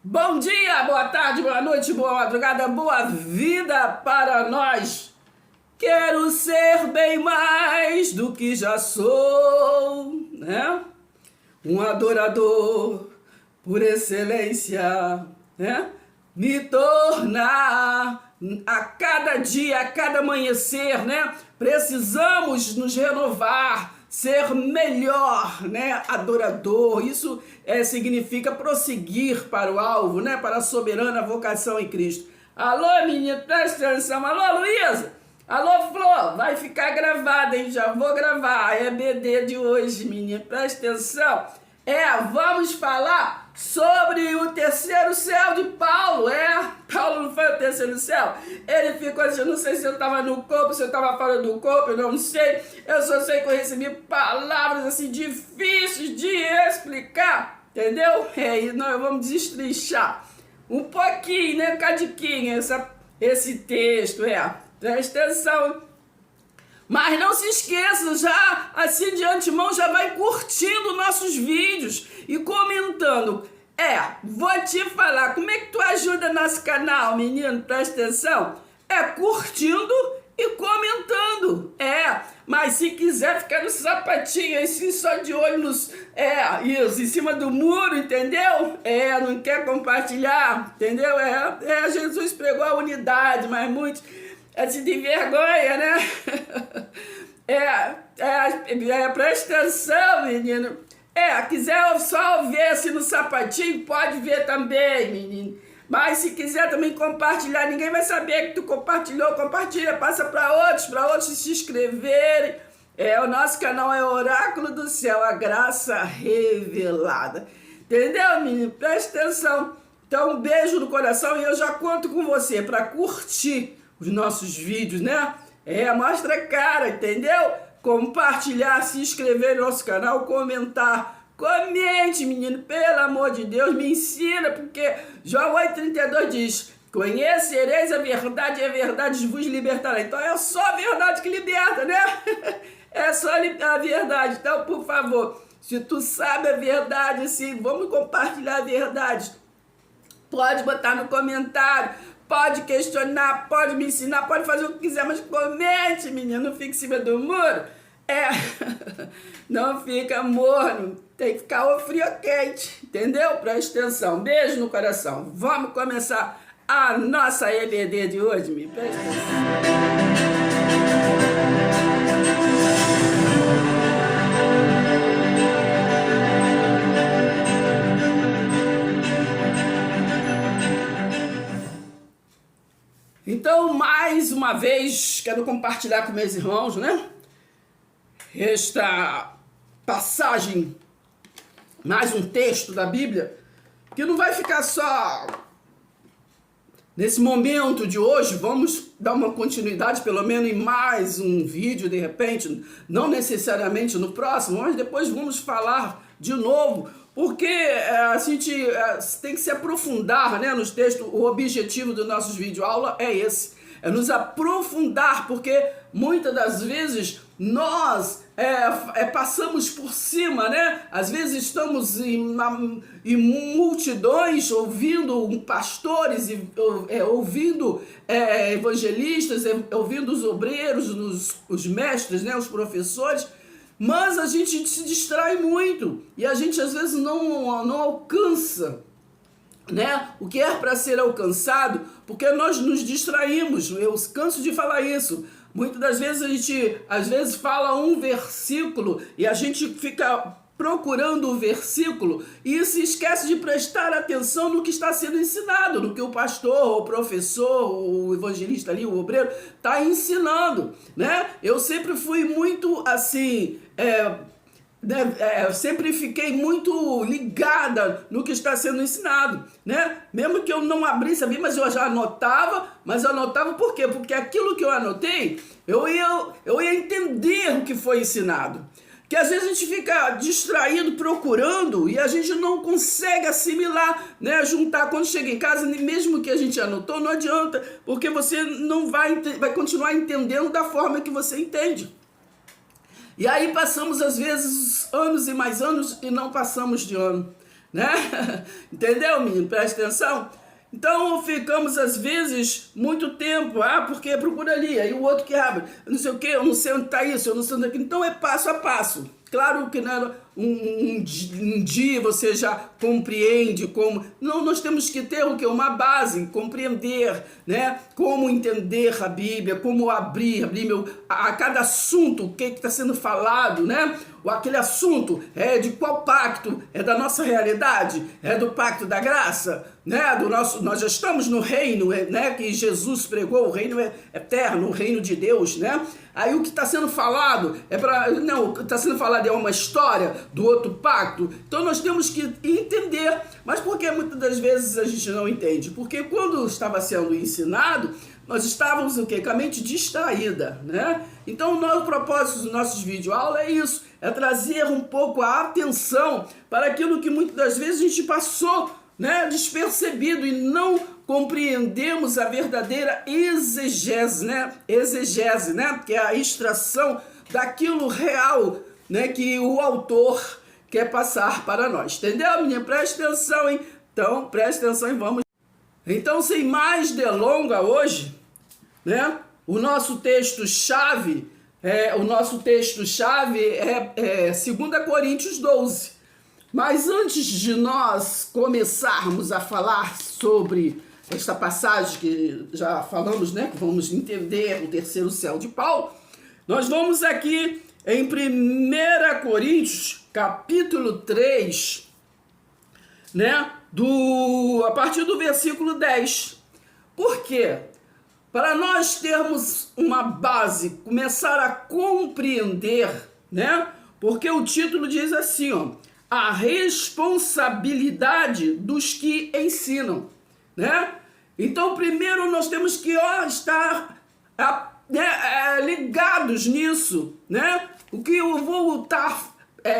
Bom dia, boa tarde, boa noite, boa madrugada, boa vida para nós. Quero ser bem mais do que já sou, né? Um adorador por excelência, né? Me tornar a cada dia, a cada amanhecer, né? Precisamos nos renovar, ser melhor, né? Adorador. Isso significa prosseguir para o alvo, né? Para a soberana vocação em Cristo. Alô, menina, presta atenção. Alô, Luísa. Alô, Flor. Vai ficar gravada, hein? Já vou gravar. É BD de hoje, menina. Presta atenção. Vamos falar sobre o terceiro céu de Paulo. Paulo não foi o terceiro céu? Ele ficou assim, eu não sei se eu estava no corpo, se eu estava fora do corpo, eu não sei. Eu só sei que eu recebi palavras assim difíceis de explicar, entendeu? E nós vamos destrinchar um pouquinho, né, cadiquinho, esse texto, Presta atenção. Mas não se esqueça, já assim de antemão, já vai curtindo nossos vídeos e comentando. Vou te falar, como é que tu ajuda nosso canal, menino? Presta atenção. Curtindo e comentando. Mas se quiser ficar no sapatinho, assim, só de olho nos... isso, em cima do muro, entendeu? Não quer compartilhar, entendeu? Jesus pregou a unidade, mas muitos... assim, de vergonha, né? Presta atenção, menino. Quiser só ver assim no sapatinho, pode ver também, menino. Mas se quiser também compartilhar, ninguém vai saber que tu compartilhou. Compartilha, passa para outros se inscreverem. O nosso canal é Oráculo do Céu, a graça revelada. Entendeu, menino? Presta atenção. Então, um beijo no coração e eu já conto com você para curtir os nossos vídeos, né? Mostra a cara, entendeu? Compartilhar, se inscrever no nosso canal, comentar. Comente, menino, pelo amor de Deus, me ensina, porque João 8,32 diz: conhecereis a verdade e a verdade vos libertará. Então é só a verdade que liberta, né? É só a verdade. Então, por favor, se tu sabe a verdade, assim, vamos compartilhar a verdade. Pode botar no comentário. Pode questionar, pode me ensinar, pode fazer o que quiser, mas comente, menino, não fique em cima do muro. Não fica morno, tem que ficar ou frio ou quente, entendeu? Presta atenção, beijo no coração. Vamos começar a nossa EBD de hoje, me presta atenção. Então, mais uma vez, quero compartilhar com meus irmãos, né? Esta passagem, mais um texto da Bíblia, que não vai ficar só nesse momento de hoje. Vamos dar uma continuidade, pelo menos em mais um vídeo, de repente, não necessariamente no próximo, mas depois vamos falar de novo. Porque a gente tem que se aprofundar, né, nos textos. O objetivo dos nossos vídeo-aula é esse. É nos aprofundar, porque muitas das vezes nós passamos por cima, né? Às vezes estamos em multidões ouvindo pastores, ouvindo evangelistas, ouvindo os obreiros, os mestres, né, os professores. Mas a gente se distrai muito e a gente às vezes não alcança, né, o que é para ser alcançado, porque nós nos distraímos. Eu canso de falar isso. Muitas das vezes a gente fala um versículo e a gente fica procurando o versículo e se esquece de prestar atenção no que está sendo ensinado, no que o pastor, o professor, o evangelista ali, o obreiro está ensinando, né? Eu sempre fui muito assim, eu sempre fiquei muito ligada no que está sendo ensinado, né? Mesmo que eu não abrisse a Bíblia, mas eu já anotava, por quê? Porque aquilo que eu anotei, eu ia entender o que foi ensinado. Que às vezes a gente fica distraído, procurando, e a gente não consegue assimilar, né? Juntar. Quando chega em casa, mesmo que a gente anotou, não adianta, porque você não vai continuar entendendo da forma que você entende. E aí passamos, às vezes, anos e mais anos e não passamos de ano. né? Entendeu, menino? Presta atenção. Então ficamos às vezes muito tempo, porque procura ali, aí o outro que abre, não sei o que, eu não sei onde está isso, eu não sei onde é que. Então é passo a passo. Claro que não é um dia você já compreende como. Não, nós temos que ter o que? Uma base, compreender, né? Como entender a Bíblia, como abrir a cada assunto, o que está sendo falado, né? Aquele assunto é de qual pacto? É da nossa realidade? É do pacto da graça? Né? Nós já estamos no reino, né? Que Jesus pregou, o reino é eterno, o reino de Deus, né? Aí o que está sendo falado o que está sendo falado é uma história do outro pacto. Então nós temos que entender. Mas por que muitas das vezes a gente não entende? Porque quando estava sendo ensinado, nós estávamos o quê? Com a mente distraída, né? Então o propósito dos nossos videoaulas é isso, é trazer um pouco a atenção para aquilo que muitas das vezes a gente passou, né, despercebido e não compreendemos a verdadeira exegese, né? Exegese, né? Que é a extração daquilo real, né, que o autor quer passar para nós. Entendeu, menina? Presta atenção, hein? Então, presta atenção e vamos. Então, sem mais delonga hoje, né? O nosso texto-chave é 2 Coríntios 12. Mas antes de nós começarmos a falar sobre esta passagem que já falamos, né? Que vamos entender o terceiro céu de Paulo, nós vamos aqui em 1 Coríntios, capítulo 3, né? A partir do versículo 10. Por quê? Para nós termos uma base, começar a compreender, né? Porque o título diz assim, ó, a responsabilidade dos que ensinam, né? Então, primeiro nós temos que estar ligados nisso, né? O que eu vou estar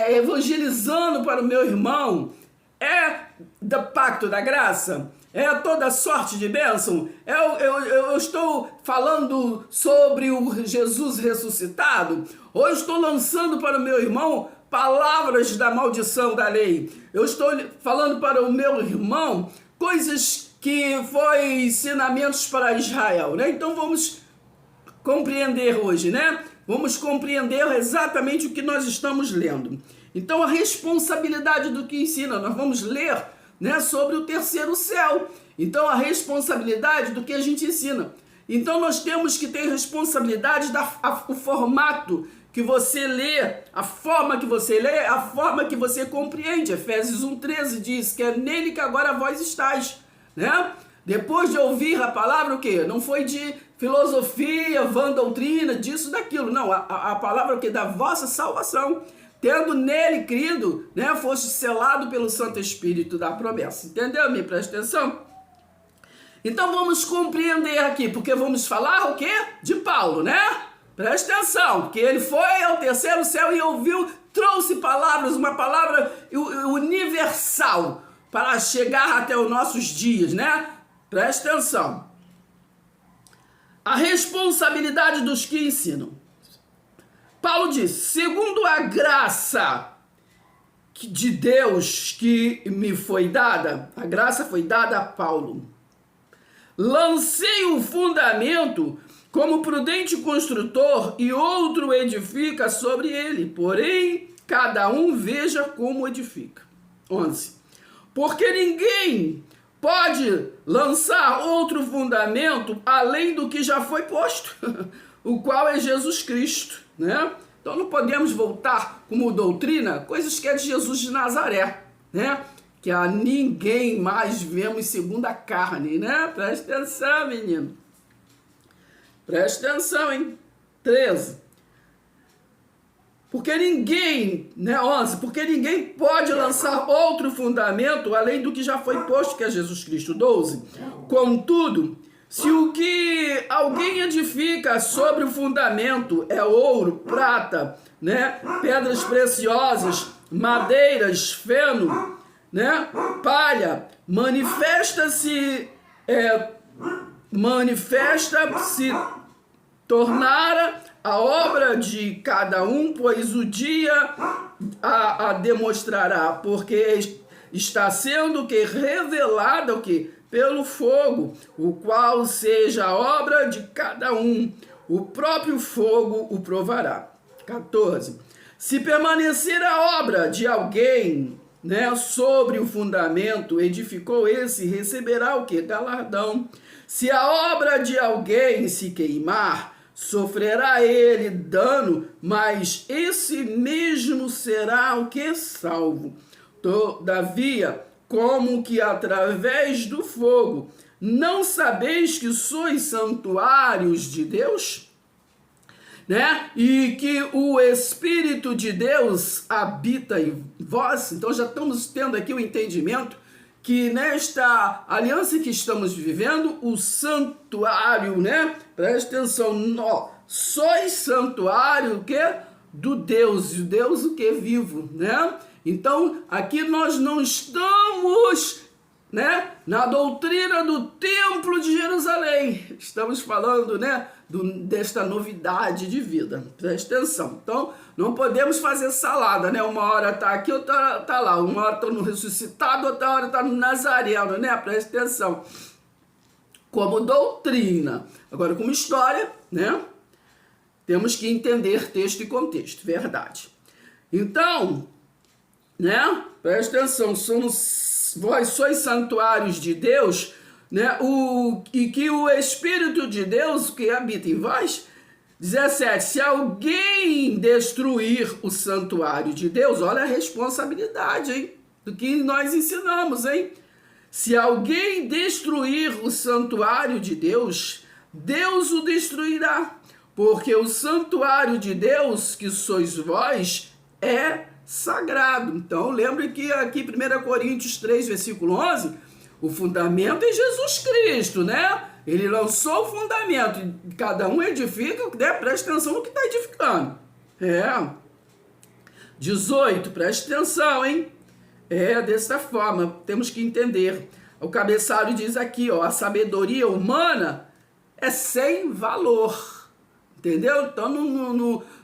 evangelizando para o meu irmão é do pacto da graça, é toda sorte de bênção, eu estou falando sobre o Jesus ressuscitado, ou eu estou lançando para o meu irmão palavras da maldição da lei, eu estou falando para o meu irmão coisas que foi ensinamentos para Israel, né? Então vamos compreender hoje, né? Vamos compreender exatamente o que nós estamos lendo. Então a responsabilidade do que ensina, nós vamos ler, né, sobre o terceiro céu. Então a responsabilidade do que a gente ensina. Então nós temos que ter responsabilidade o formato que você lê, a forma que você lê, a forma que você compreende. Efésios 1,13 diz que é nele que agora vós estáis, né? Depois de ouvir a palavra, o quê? Não foi de filosofia, vã doutrina, disso, daquilo. Não, a palavra o quê? Da vossa salvação. Tendo nele crido, né? Foste selado pelo Santo Espírito da promessa. Entendeu? Me presta atenção. Então vamos compreender aqui, porque vamos falar o quê? De Paulo, né? Presta atenção, porque ele foi ao terceiro céu e ouviu, trouxe palavras, uma palavra universal para chegar até os nossos dias, né? Presta atenção. A responsabilidade dos que ensinam. Paulo diz, segundo a graça de Deus que me foi dada, a graça foi dada a Paulo. Lancei o fundamento como prudente construtor e outro edifica sobre ele, porém cada um veja como edifica. 11. Porque ninguém pode lançar outro fundamento além do que já foi posto, o qual é Jesus Cristo, né? Então não podemos voltar como doutrina coisas que é de Jesus de Nazaré, né? Que a ninguém mais vemos segundo a carne, né? Presta atenção, menino. Presta atenção, hein? 13. Porque ninguém, né? 11. Porque ninguém pode lançar outro fundamento além do que já foi posto, que é Jesus Cristo. 12. Contudo, se o que alguém edifica sobre o fundamento é ouro, prata, né? Pedras preciosas, madeiras, feno, né? Palha, manifesta-se tornara a obra de cada um, pois o dia a demonstrará, porque está sendo o que? Revelada o que? Pelo fogo, o qual seja a obra de cada um. O próprio fogo o provará. 14. Se permanecer a obra de alguém, né, sobre o fundamento, edificou esse, receberá o que? Galardão. Se a obra de alguém se queimar, sofrerá ele dano, mas esse mesmo será o que? Salvo. Todavia, como que através do fogo, não sabeis que sois santuários de Deus? Né? E que o Espírito de Deus habita em vós. Então já estamos tendo aqui o entendimento que nesta aliança que estamos vivendo, o santuário, né? Presta atenção, sois santuário o quê? Do Deus, e o Deus o que? Vivo, né? Então aqui nós não estamos, né, na doutrina do Templo de Jerusalém. Estamos falando, né, desta novidade de vida. Presta atenção. Então, não podemos fazer salada, né? Uma hora está aqui, outra está lá. Uma hora está no ressuscitado, outra hora está no Nazareno, né? Presta atenção. Como doutrina. Agora, como história, né? Temos que entender texto e contexto. Verdade. Então, né? Presta atenção. Vós sois santuários de Deus, né? E que o Espírito de Deus que habita em vós. 17. Se alguém destruir o santuário de Deus, olha a responsabilidade, hein? Do que nós ensinamos, hein? Se alguém destruir o santuário de Deus, Deus o destruirá, porque o santuário de Deus, que sois vós, é sagrado. Então, lembre que aqui 1 Coríntios 3, versículo 11, o fundamento é Jesus Cristo, né? Ele lançou o fundamento e cada um edifica, né? Presta atenção no que está edificando. 18, preste atenção, hein? Dessa forma, temos que entender. O cabeçalho diz aqui, ó, a sabedoria humana é sem valor. Entendeu? Então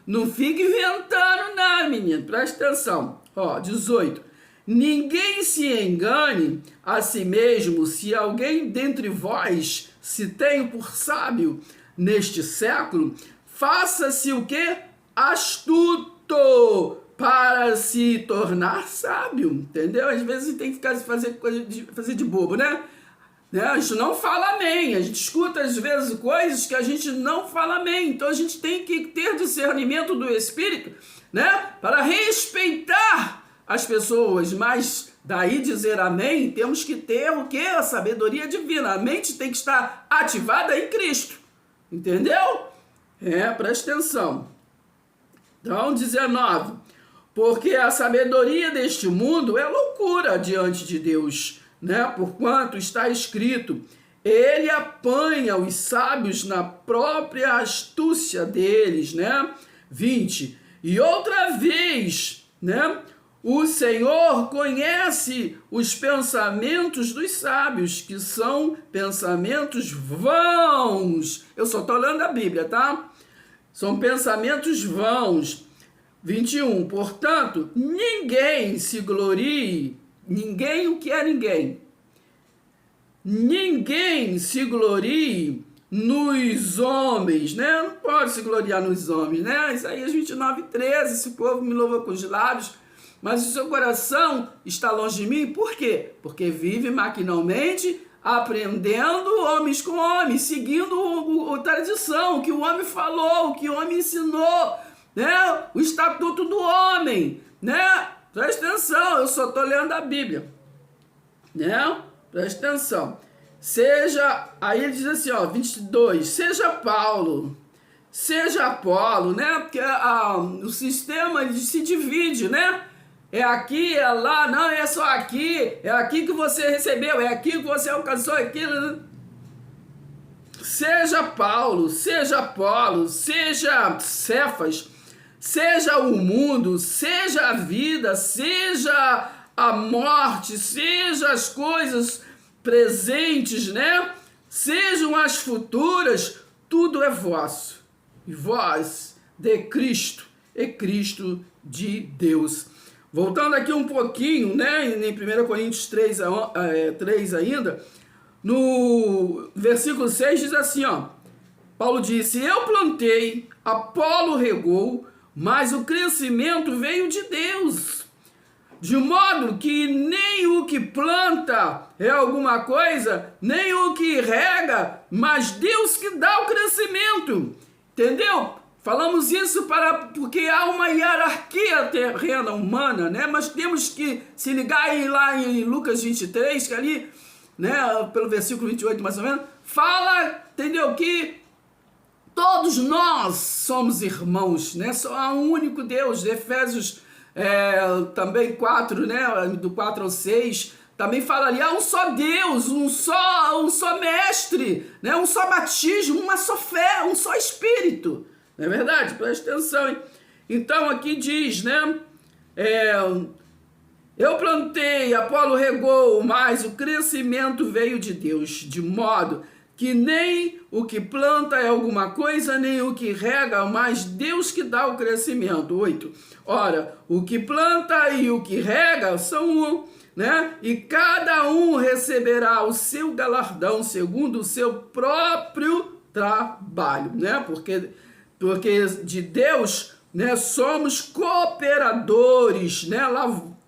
não fique inventando nada, menino. Presta atenção. Ó, 18. Ninguém se engane a si mesmo, se alguém dentre vós se tem por sábio neste século, faça-se o quê? Astuto para se tornar sábio. Entendeu? Às vezes a gente tem que ficar fazer de bobo, né? A gente não fala amém, a gente escuta às vezes coisas que a gente não fala amém, então a gente tem que ter discernimento do Espírito, né, para respeitar as pessoas, mas daí dizer amém, temos que ter o quê? A sabedoria divina, a mente tem que estar ativada em Cristo, entendeu? Presta atenção. Então, 19, porque a sabedoria deste mundo é loucura diante de Deus, né? Porquanto está escrito, ele apanha os sábios na própria astúcia deles, né? 20, e outra vez, né? O Senhor conhece os pensamentos dos sábios, que são pensamentos vãos. Eu só estou lendo a Bíblia, tá? São pensamentos vãos. 21, portanto, ninguém se glorie. Ninguém, o que é ninguém? Ninguém se glorie nos homens, né? Não pode se gloriar nos homens, né? Isaías 29:13, esse povo me louva com os lábios, mas o seu coração está longe de mim. Por quê? Porque vive maquinalmente, aprendendo homens com homens, seguindo a tradição, o que o homem falou, o que o homem ensinou, né? O estatuto do homem, né? Presta atenção, eu só estou lendo a Bíblia, né? Presta atenção. Aí ele diz assim, ó, 22, seja Paulo, seja Apolo, né? Porque o sistema ele se divide, né? É aqui, é lá, não é só aqui, é aqui que você recebeu, é aqui que você alcançou aquilo. Seja Paulo, seja Apolo, seja Cefas, seja o mundo, seja a vida, seja a morte, seja as coisas presentes, né? Sejam as futuras, tudo é vosso. E vós de Cristo, e Cristo de Deus. Voltando aqui um pouquinho, né, em 1 Coríntios 3 ainda, no versículo 6 diz assim, ó, Paulo disse, eu plantei, Apolo regou, mas o crescimento veio de Deus. De modo que nem o que planta é alguma coisa, nem o que rega, mas Deus que dá o crescimento. Entendeu? Falamos isso porque há uma hierarquia terrena, humana, né? Mas temos que se ligar aí lá em Lucas 23, que ali, né, pelo versículo 28 mais ou menos, fala, entendeu? Que todos nós somos irmãos, né? Só há um único Deus. Efésios também 4, né? Do 4 ao 6, também fala ali, há um só Deus, um só mestre, né? Um só batismo, uma só fé, um só Espírito. Não é verdade? Preste atenção, hein? Então aqui diz, né? Eu plantei, Apolo regou, mas o crescimento veio de Deus, de modo que nem o que planta é alguma coisa, nem o que rega, mas Deus que dá o crescimento. 8. Ora, o que planta e o que rega são um, né? E cada um receberá o seu galardão segundo o seu próprio trabalho, né? Porque de Deus, né, somos cooperadores, né?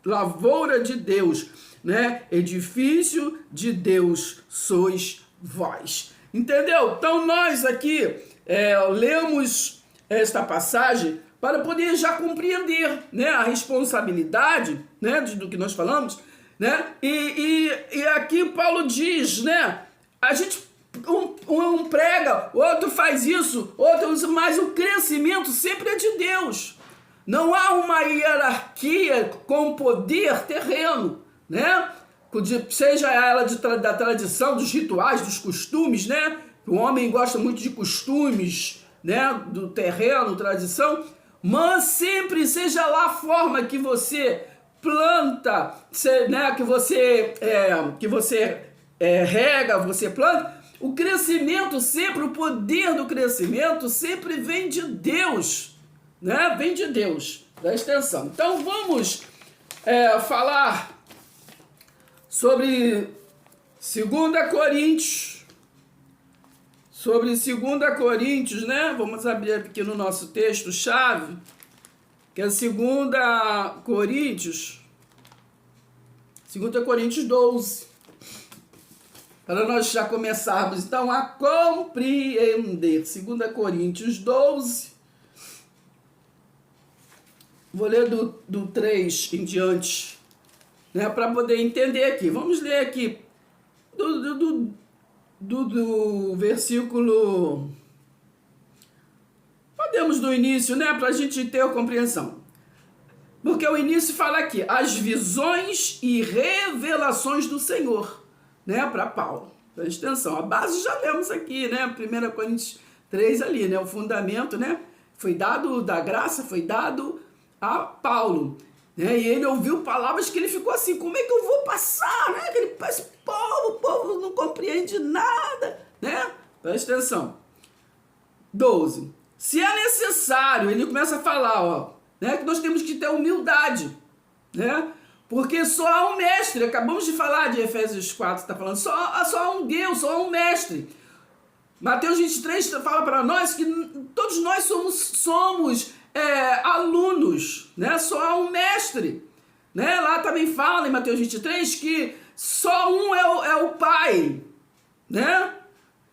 Lavoura de Deus, né? Edifício de Deus sois vós. Entendeu? Então nós aqui lemos esta passagem para poder já compreender, né, a responsabilidade, né, do que nós falamos, né? E aqui Paulo diz, né, a gente um prega, outro faz isso, outro usa, mas o crescimento sempre é de Deus. Não há uma hierarquia com poder terreno, né? Seja ela da tradição, dos rituais, dos costumes, né? O homem gosta muito de costumes, né? Do terreno, tradição, mas sempre seja lá a forma que você planta, né? Que você rega, você planta. O crescimento sempre, o poder do crescimento sempre vem de Deus, né? Vem de Deus. Presta atenção. Então vamos falar sobre 2 Coríntios. Sobre 2 Coríntios, né? Vamos abrir aqui no nosso texto-chave, que é 2 Coríntios 12. Para nós já começarmos, então, a compreender. 2 Coríntios 12. Vou ler do 3 em diante, né, para poder entender aqui. Vamos ler aqui do versículo... Podemos do início, né, para a gente ter a compreensão. Porque o início fala aqui, as visões e revelações do Senhor, né, para Paulo. Presta atenção, a base já lemos aqui, né, 1 Coríntios 3 ali, né, o fundamento, né, foi dado da graça, foi dado a Paulo, né, e ele ouviu palavras que ele ficou assim, como é que eu vou passar, né, aquele povo não compreende nada, né, presta atenção. 12, se é necessário, ele começa a falar, ó, né, que nós temos que ter humildade, né, porque só há um mestre. Acabamos de falar de Efésios 4, está falando, só há um Deus, só há um mestre. Mateus 23 fala para nós que todos nós somos alunos, né? Só há um mestre, né? Lá também fala em Mateus 23 que só um é o Pai, né?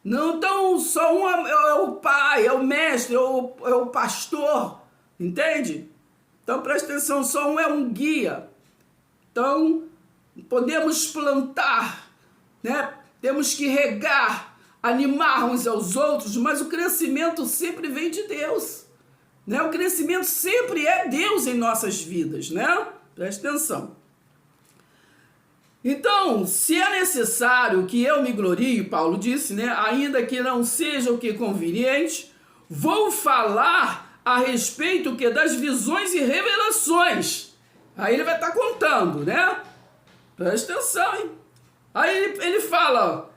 Não, então só um é o Pai, é o mestre, é o pastor, entende? Então presta atenção, só um é um guia. Então, podemos plantar, né? Temos que regar, animar uns aos outros, mas o crescimento sempre vem de Deus, né? O crescimento sempre é Deus em nossas vidas, né? Presta atenção. Então, se é necessário que eu me glorie, Paulo disse, né? Ainda que não seja o que conveniente, vou falar a respeito das visões e revelações. Aí ele vai estar contando, né? Presta atenção, hein? Aí ele fala,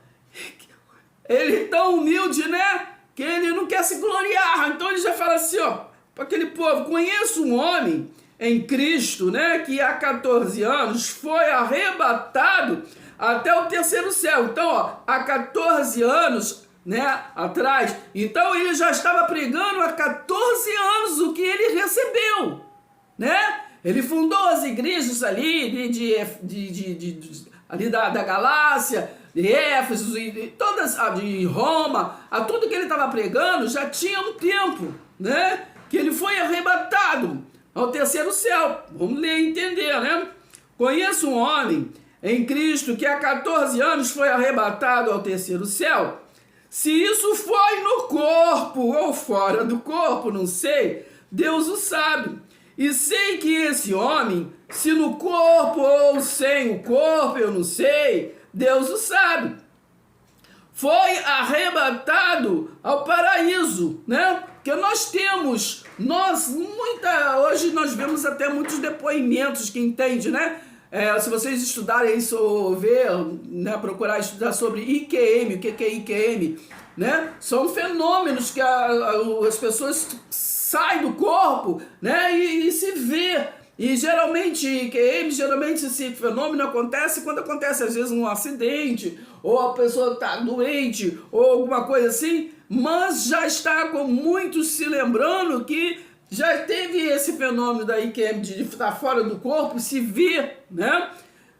ele é tão humilde, né? Que ele não quer se gloriar. Então ele já fala assim, ó, para aquele povo, conheço um homem em Cristo, né, que há 14 anos foi arrebatado até o terceiro céu. Então, ó, há 14 anos, né, atrás, então ele já estava pregando há 14 anos o que ele recebeu, né? Ele fundou as igrejas ali ali da Galácia, de Éfeso, e todas, de Roma, a tudo que ele estava pregando já tinha um tempo, né? Que ele foi arrebatado ao terceiro céu. Vamos ler e entender, né? Conheço um homem em Cristo que há 14 anos foi arrebatado ao terceiro céu. Se isso foi no corpo ou fora do corpo, não sei, Deus o sabe. E sei que esse homem, se no corpo ou sem o corpo, eu não sei, Deus o sabe, foi arrebatado ao paraíso, né? Que nós temos, hoje nós vemos até muitos depoimentos que entende, né? Se vocês estudarem isso ou ver, né, procurar estudar sobre IQM, o que é IQM, né? São fenômenos que as pessoas saem do corpo, né, e se vê. E geralmente esse fenômeno acontece quando acontece às vezes um acidente, ou a pessoa está doente, ou alguma coisa assim, mas já está com muitos se lembrando que já teve esse fenômeno daí que é de estar fora do corpo, se ver, né?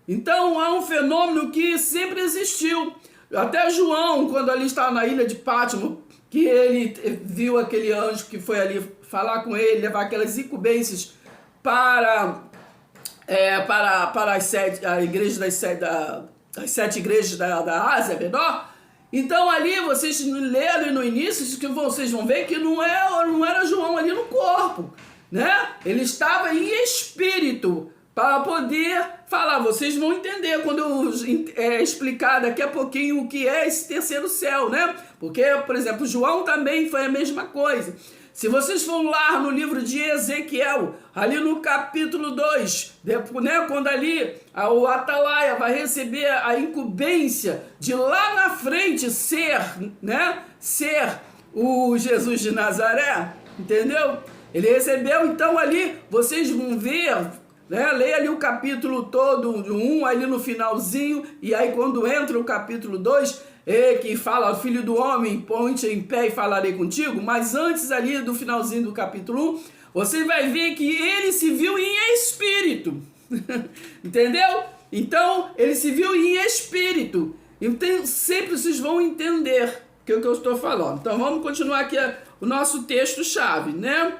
Então há um fenômeno que sempre existiu. Até João, quando ali estava na ilha de Pátimo, que ele viu aquele anjo que foi ali falar com ele, levar aquelas incumbências para a igreja das sete igrejas da Ásia Menor. Então ali vocês leram no início que vocês vão ver que não era João ali no corpo, né? Ele estava em espírito para poder falar. Vocês vão entender quando eu explicar daqui a pouquinho o que é esse terceiro céu, né? Porque, por exemplo, João também foi a mesma coisa. Se vocês for lá no livro de Ezequiel, ali no capítulo 2, né, quando ali o Atalaia vai receber a incumbência de lá na frente ser o Jesus de Nazaré, entendeu? Ele recebeu, então ali vocês vão ver, né, leia ali o capítulo todo, 1 ali no finalzinho, e aí quando entra o capítulo 2, que fala, filho do homem, põe-te em pé e falarei contigo, mas antes ali do finalzinho do capítulo 1, você vai ver que ele se viu em espírito, entendeu? Então, ele se viu em espírito, então sempre vocês vão entender o que eu estou falando. Então, vamos continuar aqui o nosso texto-chave, né?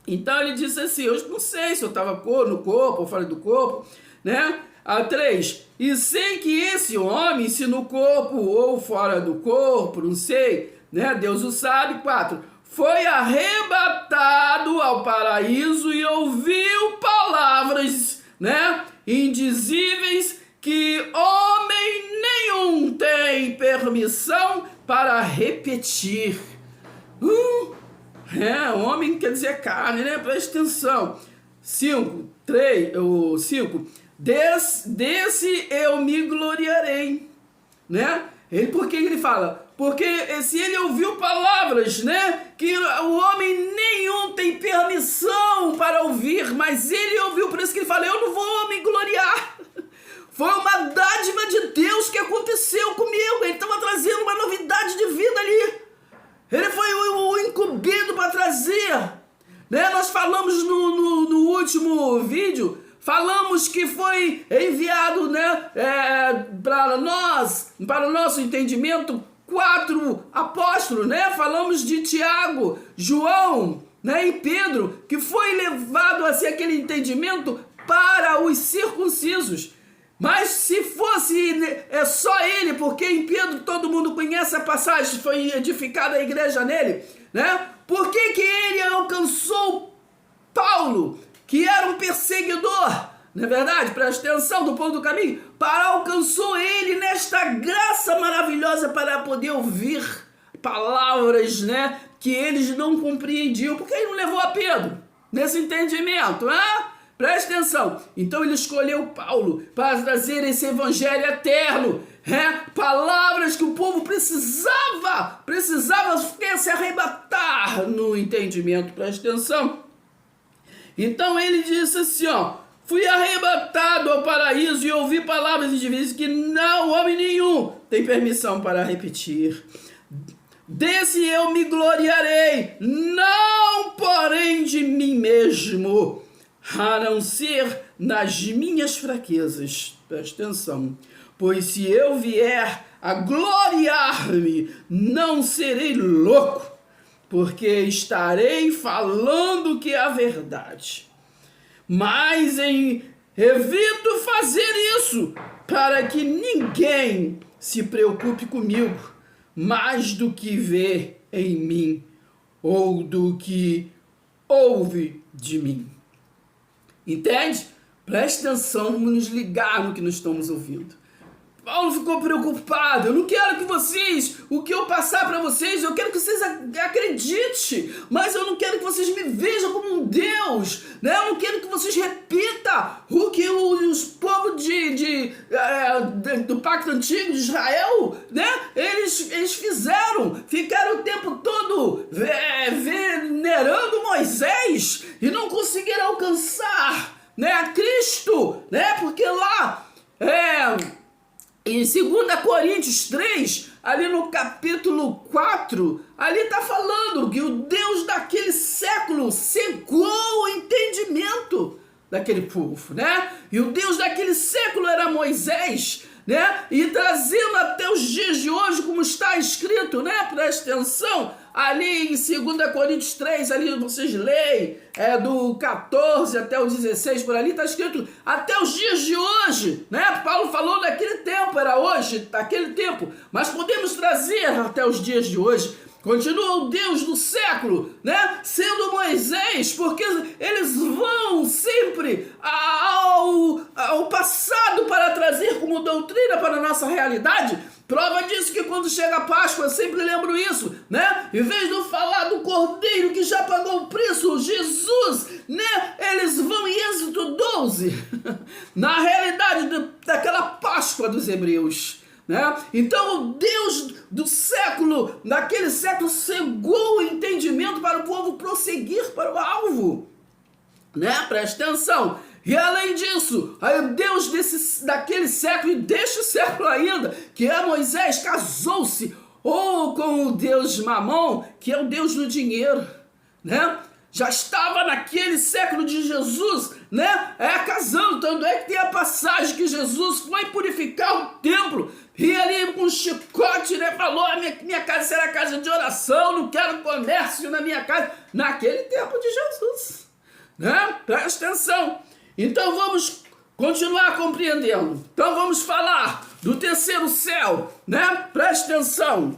Então, ele disse assim, eu não sei se eu estava no corpo ou fora do corpo, né? 3, e sei que esse homem, se no corpo ou fora do corpo, não sei, né? Deus o sabe. 4, foi arrebatado ao paraíso e ouviu palavras, né, indizíveis que homem nenhum tem permissão para repetir. Homem quer dizer carne, né? Presta atenção. 5, desse eu me gloriarei, né? Por que ele fala? Porque se ele ouviu palavras, né, que o homem nenhum tem permissão para ouvir, mas ele ouviu, por isso que ele fala, eu não vou me gloriar. Foi uma dádiva de Deus que aconteceu comigo, ele estava trazendo uma novidade de vida ali. Ele foi o incumbido para trazer, né? Nós falamos no último vídeo, falamos que foi enviado, né, para o nosso entendimento, 4 apóstolos, né? Falamos de Tiago, João, né, e Pedro, que foi levado a ser aquele entendimento para os circuncisos. Mas se fosse só ele, porque em Pedro todo mundo conhece a passagem, foi edificada a igreja nele, né? Por que ele alcançou Paulo, que era um perseguidor, não é verdade? Presta atenção, do povo do caminho, alcançou ele nesta graça maravilhosa para poder ouvir palavras, né, que eles não compreendiam. Por que ele não levou a Pedro nesse entendimento, né? Presta atenção. Então ele escolheu Paulo para trazer esse evangelho eterno, palavras que o povo precisava se arrebatar no entendimento. Presta atenção. Então ele disse assim, ó: fui arrebatado ao paraíso e ouvi palavras indivíduas que não homem nenhum tem permissão para repetir. Desse eu me gloriarei, não porém de mim mesmo, a não ser nas minhas fraquezas. Presta atenção. Pois se eu vier a gloriar-me, não serei louco, porque estarei falando que é a verdade. Mas evito fazer isso, para que ninguém se preocupe comigo, mais do que vê em mim, ou do que ouve de mim. Entende? Preste atenção, vamos nos ligar no que nós estamos ouvindo. Paulo ficou preocupado. Eu não quero que vocês, o que eu passar para vocês, eu quero que vocês acreditem, mas eu não quero que vocês me vejam como um Deus, né? Eu não quero que vocês repitam o que os povos do Pacto Antigo de Israel, né? Eles ficaram o tempo todo venerando Moisés e não conseguiram alcançar, né, a Cristo, né? Porque lá em 2 Coríntios 3, ali no capítulo 4, ali está falando que o Deus daquele século cegou o entendimento daquele povo, né? E o Deus daquele século era Moisés, né? E trazendo até os dias de hoje, como está escrito, né? Presta atenção, ali em 2 Coríntios 3, ali vocês leem, do 14 até o 16, por ali está escrito, até os dias de hoje, né? Paulo falou naquele tempo, era hoje, daquele tempo, mas podemos trazer até os dias de hoje. Continua o Deus do século, né? Sendo Moisés, porque eles vão sempre ao passado para trazer como doutrina para a nossa realidade. Prova disso que quando chega a Páscoa, eu sempre lembro isso, né? Em vez de falar do Cordeiro que já pagou o preço, Jesus, né? Eles vão em Êxodo 12, na realidade daquela Páscoa dos hebreus. Né? Então o Deus do século, naquele século, cegou o entendimento para o povo prosseguir para o alvo, né? Presta atenção. E além disso, aí o Deus daquele século e deste século ainda, que é Moisés, casou-se com o Deus Mamon, que é o Deus do dinheiro, né? Já estava naquele século de Jesus, né? Casando, tanto é que tem a passagem que Jesus foi purificar o templo, e ali com um chicote, né, falou, minha casa será casa de oração, não quero comércio na minha casa, naquele tempo de Jesus, né? Presta atenção. Então vamos continuar compreendendo. Então vamos falar do terceiro céu, né? Presta atenção.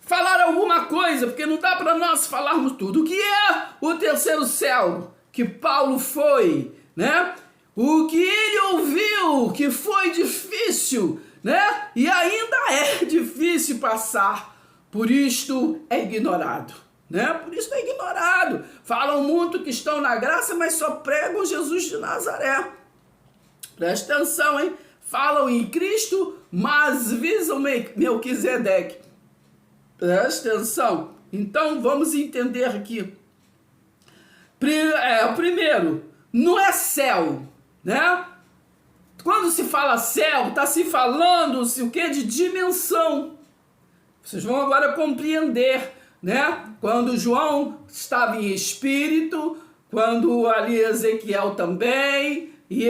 Falar alguma coisa, porque não dá para nós falarmos tudo. O que é o terceiro céu que Paulo foi, né? O que ele ouviu, que foi difícil, né? E ainda é difícil passar. Por isto é ignorado, né? Por isso é ignorado. Falam muito que estão na graça, mas só pregam Jesus de Nazaré. Presta atenção, hein? Falam em Cristo, mas visam Melquisedeque. Presta atenção. Então vamos entender aqui. Primeiro, não é céu, né? Quando se fala céu, está se falando o que? De dimensão. Vocês vão agora compreender, né? Quando João estava em espírito, quando ali Ezequiel também, e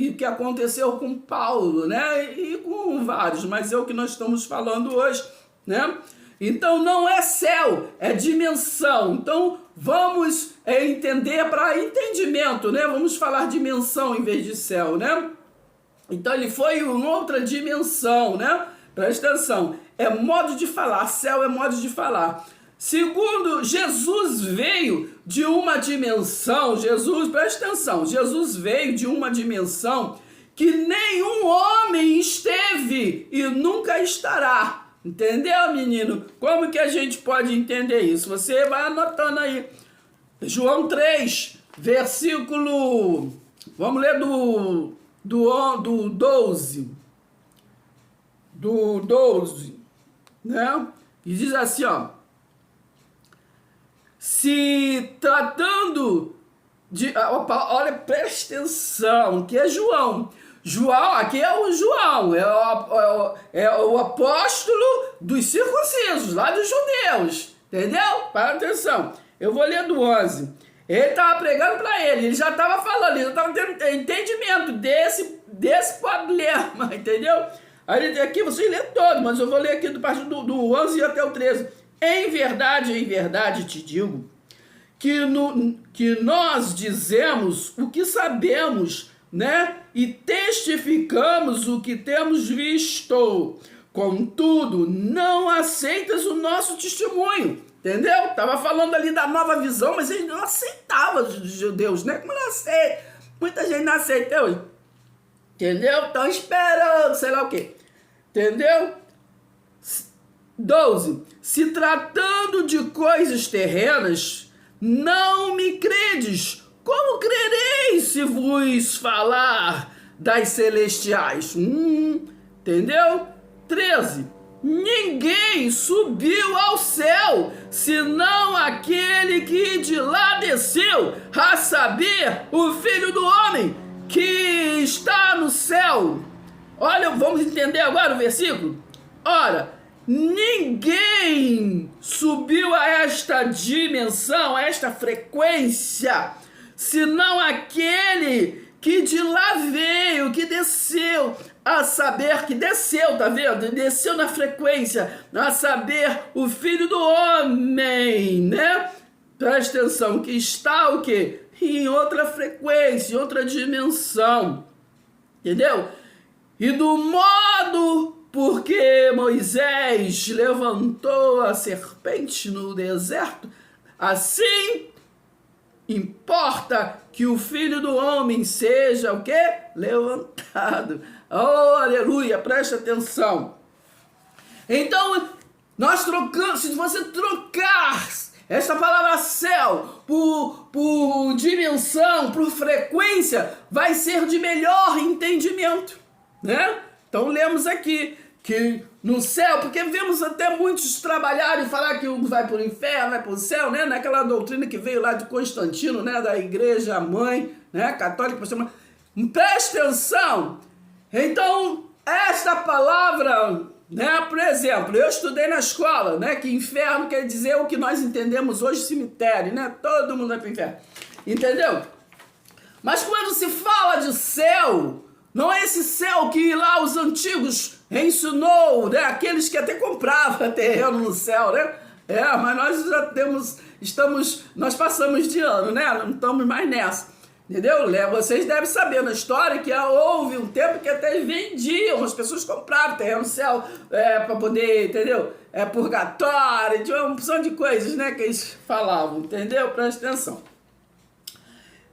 o que aconteceu com Paulo, né? E com vários, mas é o que nós estamos falando hoje, né? Então não é céu, é dimensão. Então vamos entender para entendimento, né? Vamos falar dimensão em vez de céu, né? Então ele foi em outra dimensão, né? Presta atenção, é modo de falar, céu é modo de falar. Segundo, Jesus veio de uma dimensão, presta atenção, Jesus veio de uma dimensão que nenhum homem esteve e nunca estará. Entendeu, menino? Como que a gente pode entender isso? Você vai anotando aí. João 3, versículo... Vamos ler do 12. Do 12, né? E diz assim, ó. se tratando de... Olha, presta atenção, que é João. João, aqui é o João, é o apóstolo dos circuncisos, lá dos judeus, entendeu? Para atenção, eu vou ler do 11. Ele estava pregando para ele já estava falando, ele já estava tendo entendimento desse problema, entendeu? Aí aqui vocês lêem todo, mas eu vou ler aqui do 11 até o 13. Em verdade te digo, que nós dizemos o que sabemos, né? E testificamos o que temos visto. Contudo, não aceitas o nosso testemunho. Entendeu? Tava falando ali da nova visão, mas eles não aceitavam os judeus, né? Como não aceita? Muita gente não aceita hoje. Entendeu? Estão esperando, sei lá o quê. Entendeu? 12. Se tratando de coisas terrenas, não me credes. Como crereis se vos falar das celestiais? Entendeu? 13. Ninguém subiu ao céu, senão aquele que de lá desceu, a saber, o Filho do Homem, que está no céu. Olha, vamos entender agora o versículo? Ora, ninguém subiu a esta dimensão, a esta frequência, senão aquele que de lá veio, que desceu, a saber, que desceu, tá vendo? Desceu na frequência, a saber, o Filho do Homem, né? Presta atenção, que está o quê? Em outra frequência, em outra dimensão, entendeu? E do modo porque Moisés levantou a serpente no deserto, assim importa que o Filho do Homem seja o quê? Levantado. Oh, aleluia, presta atenção. Então, nós trocamos, se você trocar essa palavra céu por dimensão, por frequência, vai ser de melhor entendimento, né? Então, lemos aqui que no céu, porque vemos até muitos trabalharem e falar que um vai para o inferno, vai para o céu, né? Naquela doutrina que veio lá de Constantino, né? Da igreja mãe, né? Católica, presta atenção. Então, esta palavra, né? Por exemplo, eu estudei na escola, né? Que inferno quer dizer o que nós entendemos hoje, cemitério, né? Todo mundo vai para o inferno, entendeu? Mas quando se fala de céu, não é esse céu que lá os antigos ensinou, né? Aqueles que até compravam terreno no céu, né? Mas nós já nós passamos de ano, né? Não estamos mais nessa, entendeu? Vocês devem saber na história que houve um tempo que até vendiam, as pessoas compravam terreno no céu para poder, entendeu? Purgatório, tinha uma opção de coisas, né? Que eles falavam, entendeu? Presta atenção.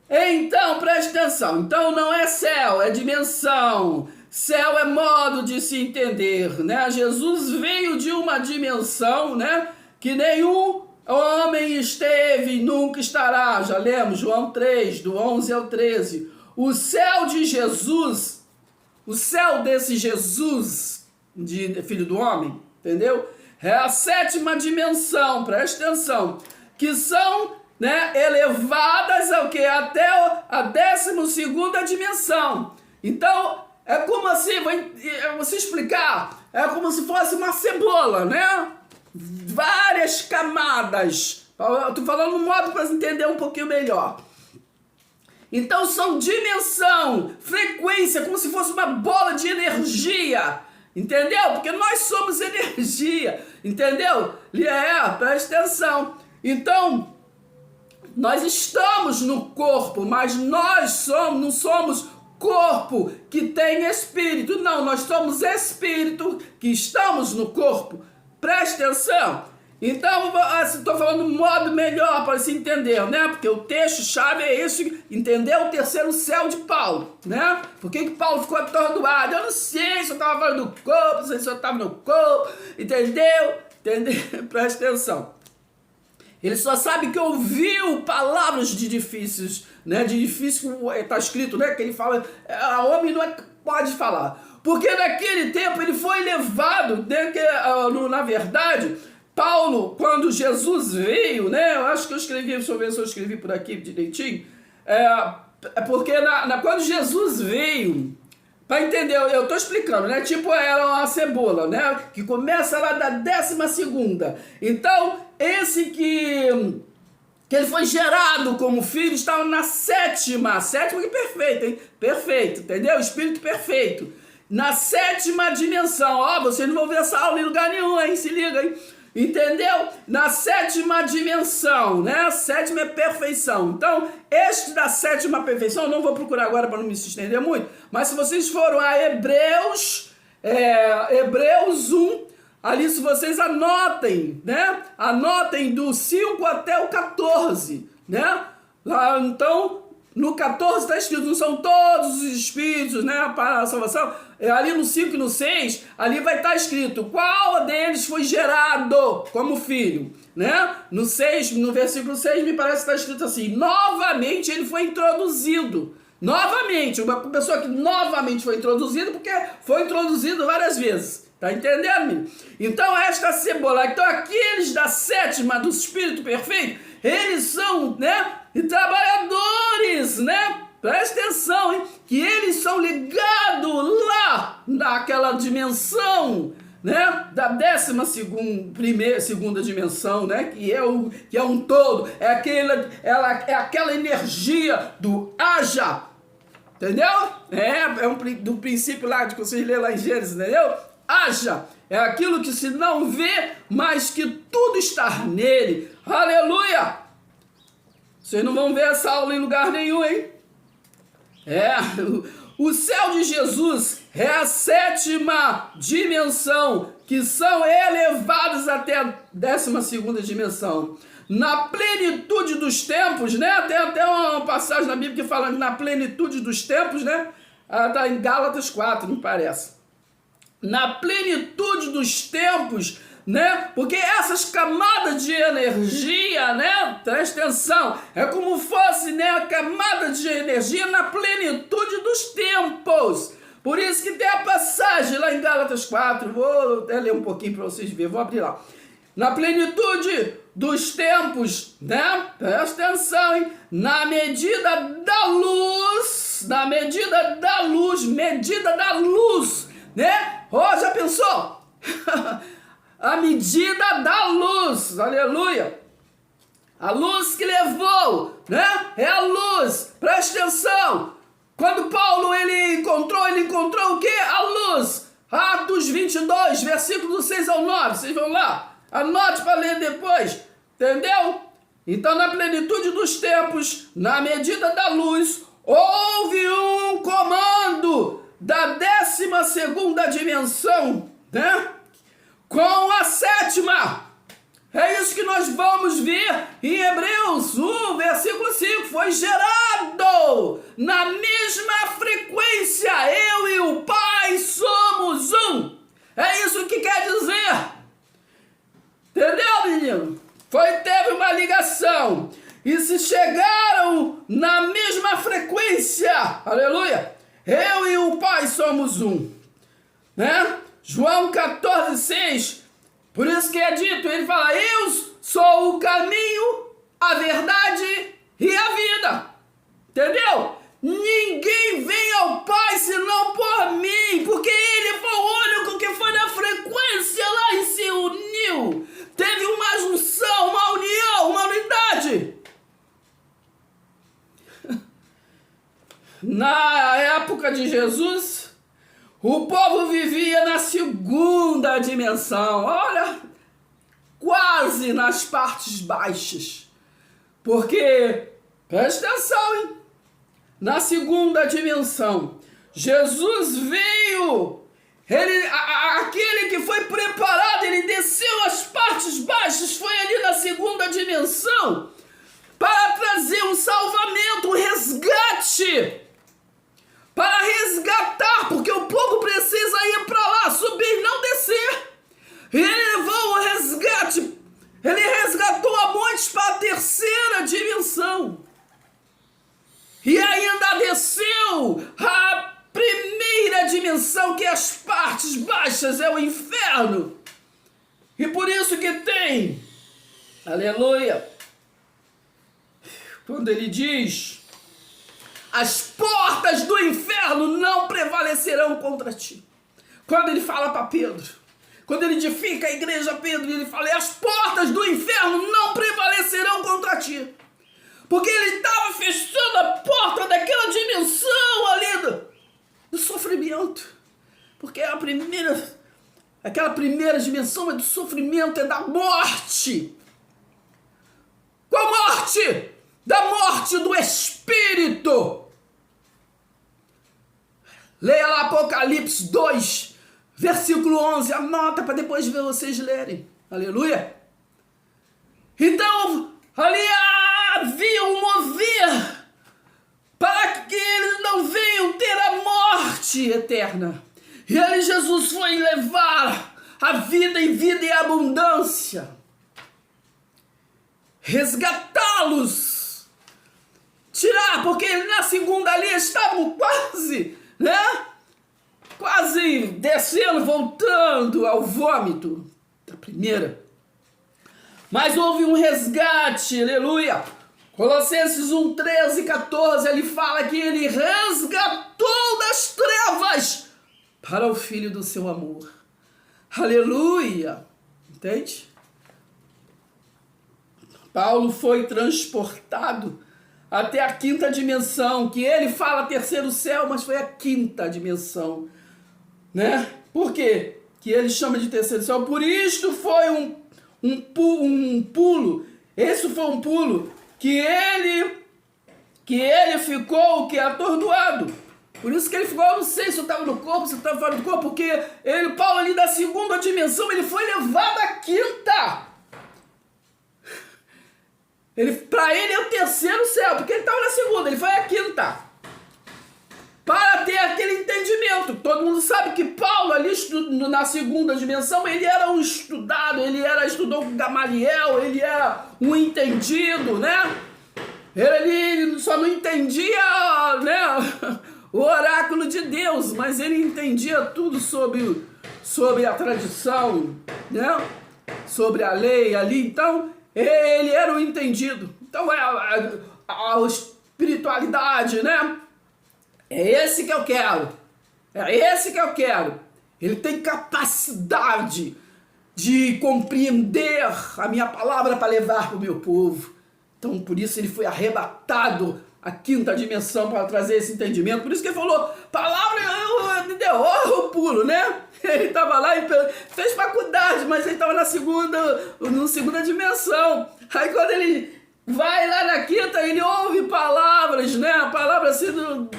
Então, preste atenção. Então não é céu, é dimensão. Céu é modo de se entender, né? Jesus veio de uma dimensão, né? Que nenhum homem esteve e nunca estará. Já lemos João 3, do 11 ao 13. O céu de Jesus, o céu desse Jesus, de Filho do Homem, entendeu? É a 7ª dimensão, preste atenção, que são, né, elevadas ao que? Até a 12ª dimensão. Então, é como assim, você explicar, é como se fosse uma cebola, né? Várias camadas. Estou falando um modo para entender um pouquinho melhor. Então, são dimensão, frequência, como se fosse uma bola de energia. Entendeu? Porque nós somos energia. Entendeu? Presta atenção. Então, nós estamos no corpo, mas nós não somos corpo que tem espírito. Não, nós somos espírito que estamos no corpo. Preste atenção. Então, estou falando um modo melhor para se entender, né? Porque o texto-chave é esse, entender o terceiro céu de Paulo, né? Por que Paulo ficou atordoado? Eu não sei se eu estava falando do corpo, não sei se eu estava no corpo, entendeu? Preste atenção. Ele só sabe que ouviu palavras de difíceis, né? De difícil, está escrito, né? Que ele fala, homem não pode falar. Porque naquele tempo ele foi levado, na verdade, Paulo, quando Jesus veio, né? Eu acho que eu escrevi, deixa eu ver se eu escrevi por aqui direitinho. Porque quando Jesus veio, para entender, eu tô explicando, né? Tipo, era uma cebola, né? Que começa lá da 12ª. Então, esse que ele foi gerado como filho estava na 7ª. 7ª que perfeito, hein? Perfeito, entendeu? Espírito perfeito. Na 7ª dimensão. Ó, vocês não vão ver essa aula em lugar nenhum, hein? Se liga, hein? Entendeu? Na 7ª dimensão, né? 7ª é perfeição. Então, este da 7ª perfeição, eu não vou procurar agora para não me estender muito, mas se vocês foram a Hebreus 1, ali se vocês anotem, né? Anotem do 5 até o 14, né? Lá, então, no 14 está escrito, não são todos os espíritos, né, para a salvação. Ali no 5 e no 6, ali vai estar escrito qual deles foi gerado como filho, né? No 6, no versículo 6, me parece que está escrito assim, novamente ele foi introduzido. Novamente, uma pessoa que novamente foi introduzida, porque foi introduzido várias vezes. Tá entendendo? Então, esta cebola, então aqueles da 7ª, do Espírito Perfeito, eles são, né, trabalhadores, né? Presta atenção, hein? Que eles são ligados lá naquela dimensão, né? Da 12ª dimensão, né? Que é um todo, é aquela energia do haja, entendeu? Do princípio lá de que vocês lêem lá em Gênesis, entendeu? Haja, é aquilo que se não vê, mas que tudo está nele. Aleluia! Vocês não vão ver essa aula em lugar nenhum, hein? O céu de Jesus é a 7ª dimensão, que são elevados até a 12ª dimensão. Na plenitude dos tempos, né? Tem até uma passagem na Bíblia que fala na plenitude dos tempos, né? Está em Gálatas 4, me parece. Na plenitude dos tempos, né? Porque essas camadas de energia, né? Presta atenção, é como fosse, né, a camada de energia na plenitude dos tempos. Por isso que tem a passagem lá em Gálatas 4, vou até ler um pouquinho para vocês verem, vou abrir lá. Na plenitude dos tempos, né? Presta atenção, hein? Na medida da luz, né? Oh, já pensou? A medida da luz, aleluia. A luz que levou, né? É a luz, presta atenção. Quando Paulo ele encontrou o quê? A luz. Atos 22, versículos 6 ao 9, vocês vão lá. Anote para ler depois, entendeu? Então, na plenitude dos tempos, na medida da luz, houve um comando da 12ª dimensão, né? Com a 7ª. É isso que nós vamos ver em Hebreus 1, versículo 5. Foi gerado na mesma frequência. Eu e o Pai somos um. É isso que quer dizer. Entendeu, menino? Teve uma ligação. E se chegaram na mesma frequência. Aleluia. Eu e o Pai somos um. Né? João 14, 6. Por isso que é dito, ele fala, eu sou o caminho, a verdade e a vida. Entendeu? Ninguém vem ao Pai senão por mim, porque ele foi o único que foi na frequência lá e se uniu. Teve uma junção, uma união, uma unidade. Na época de Jesus, o povo vivia na 2ª dimensão, olha, quase nas partes baixas. Porque, presta atenção, hein? Na 2ª dimensão, Jesus veio, aquele que foi preparado, ele desceu às partes baixas, foi ali na 2ª dimensão, para trazer um salvamento, um resgate, para resgatar, porque o povo precisa ir para lá, subir e não descer. Ele levou o resgate, ele resgatou a muitos para a 3ª dimensão. E ainda desceu a 1ª dimensão, que é as partes baixas, é o inferno. E por isso que tem, aleluia, quando ele diz, as portas do inferno não prevalecerão contra ti. Quando ele fala para Pedro, quando ele edifica a igreja, Pedro, ele fala, as portas do inferno não prevalecerão contra ti. Porque ele estava fechando a porta daquela dimensão ali do sofrimento. Porque é aquela primeira dimensão é do sofrimento, é da morte. Qual morte? Da morte do espírito. Leia lá Apocalipse 2, versículo 11. Anota para depois ver vocês lerem. Aleluia. Então, ali havia um mover para que eles não venham ter a morte eterna. E ali Jesus foi levar a vida em vida e abundância. Resgatá-los. Tirar, porque na segunda ali estavam quase, quase descendo, voltando ao vômito da primeira. Mas houve um resgate, aleluia. Colossenses 1, 13 e 14, ele fala que ele resgatou das trevas para o Filho do seu amor. Aleluia. Entende? Paulo foi transportado até a quinta dimensão, que ele fala terceiro céu, mas foi a quinta dimensão, né? Por quê? Que ele chama de terceiro céu. Por isto foi um pulo. Esse foi um pulo que ele ficou atordoado. Por isso que ele ficou, eu não sei se eu estava no corpo, se eu estava fora do corpo, porque Paulo ali da segunda dimensão, ele foi levado à quinta. Para ele é o terceiro céu, porque ele estava na segunda, ele foi à quinta. Para ter aquele entendimento. Todo mundo sabe que Paulo ali na segunda dimensão, ele era um estudado, estudou com Gamaliel, ele era um entendido, né? Ele só não entendia, né, o oráculo de Deus, mas ele entendia tudo sobre a tradição, né? Sobre a lei ali. Então, ele era um entendido. Então, a espiritualidade, né? É esse que eu quero. É esse que eu quero. Ele tem capacidade de compreender a minha palavra para levar para o meu povo. Então, por isso ele foi arrebatado à quinta dimensão para trazer esse entendimento. Por isso que ele falou, palavra me deu o pulo, né? Ele estava lá e fez faculdade, mas ele estava na segunda dimensão. Aí quando ele vai lá na quinta, ele ouve palavras, né? Palavras assim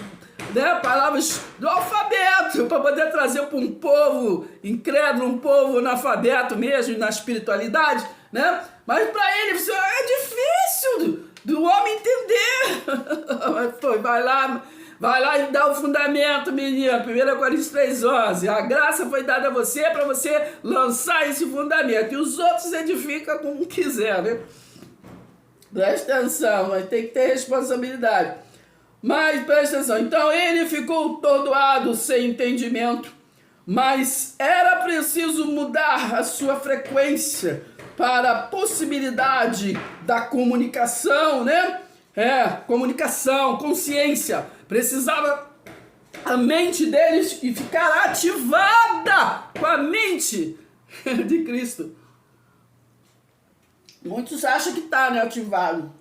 palavras do alfabeto, para poder trazer para um povo incrédulo, um povo analfabeto mesmo, na espiritualidade, né? Mas para ele é difícil do homem entender. Vai lá e dá o fundamento, menino. 1 Coríntios 3,11. A graça foi dada a você para você lançar esse fundamento. E os outros edificam como quiser, né? Presta atenção, mas tem que ter responsabilidade. Mas presta atenção. Então ele ficou atordoado, sem entendimento. Mas era preciso mudar a sua frequência para a possibilidade da comunicação, né? Comunicação, consciência. Precisava a mente deles ficar ativada com a mente de Cristo. Muitos acham que está, né, ativado.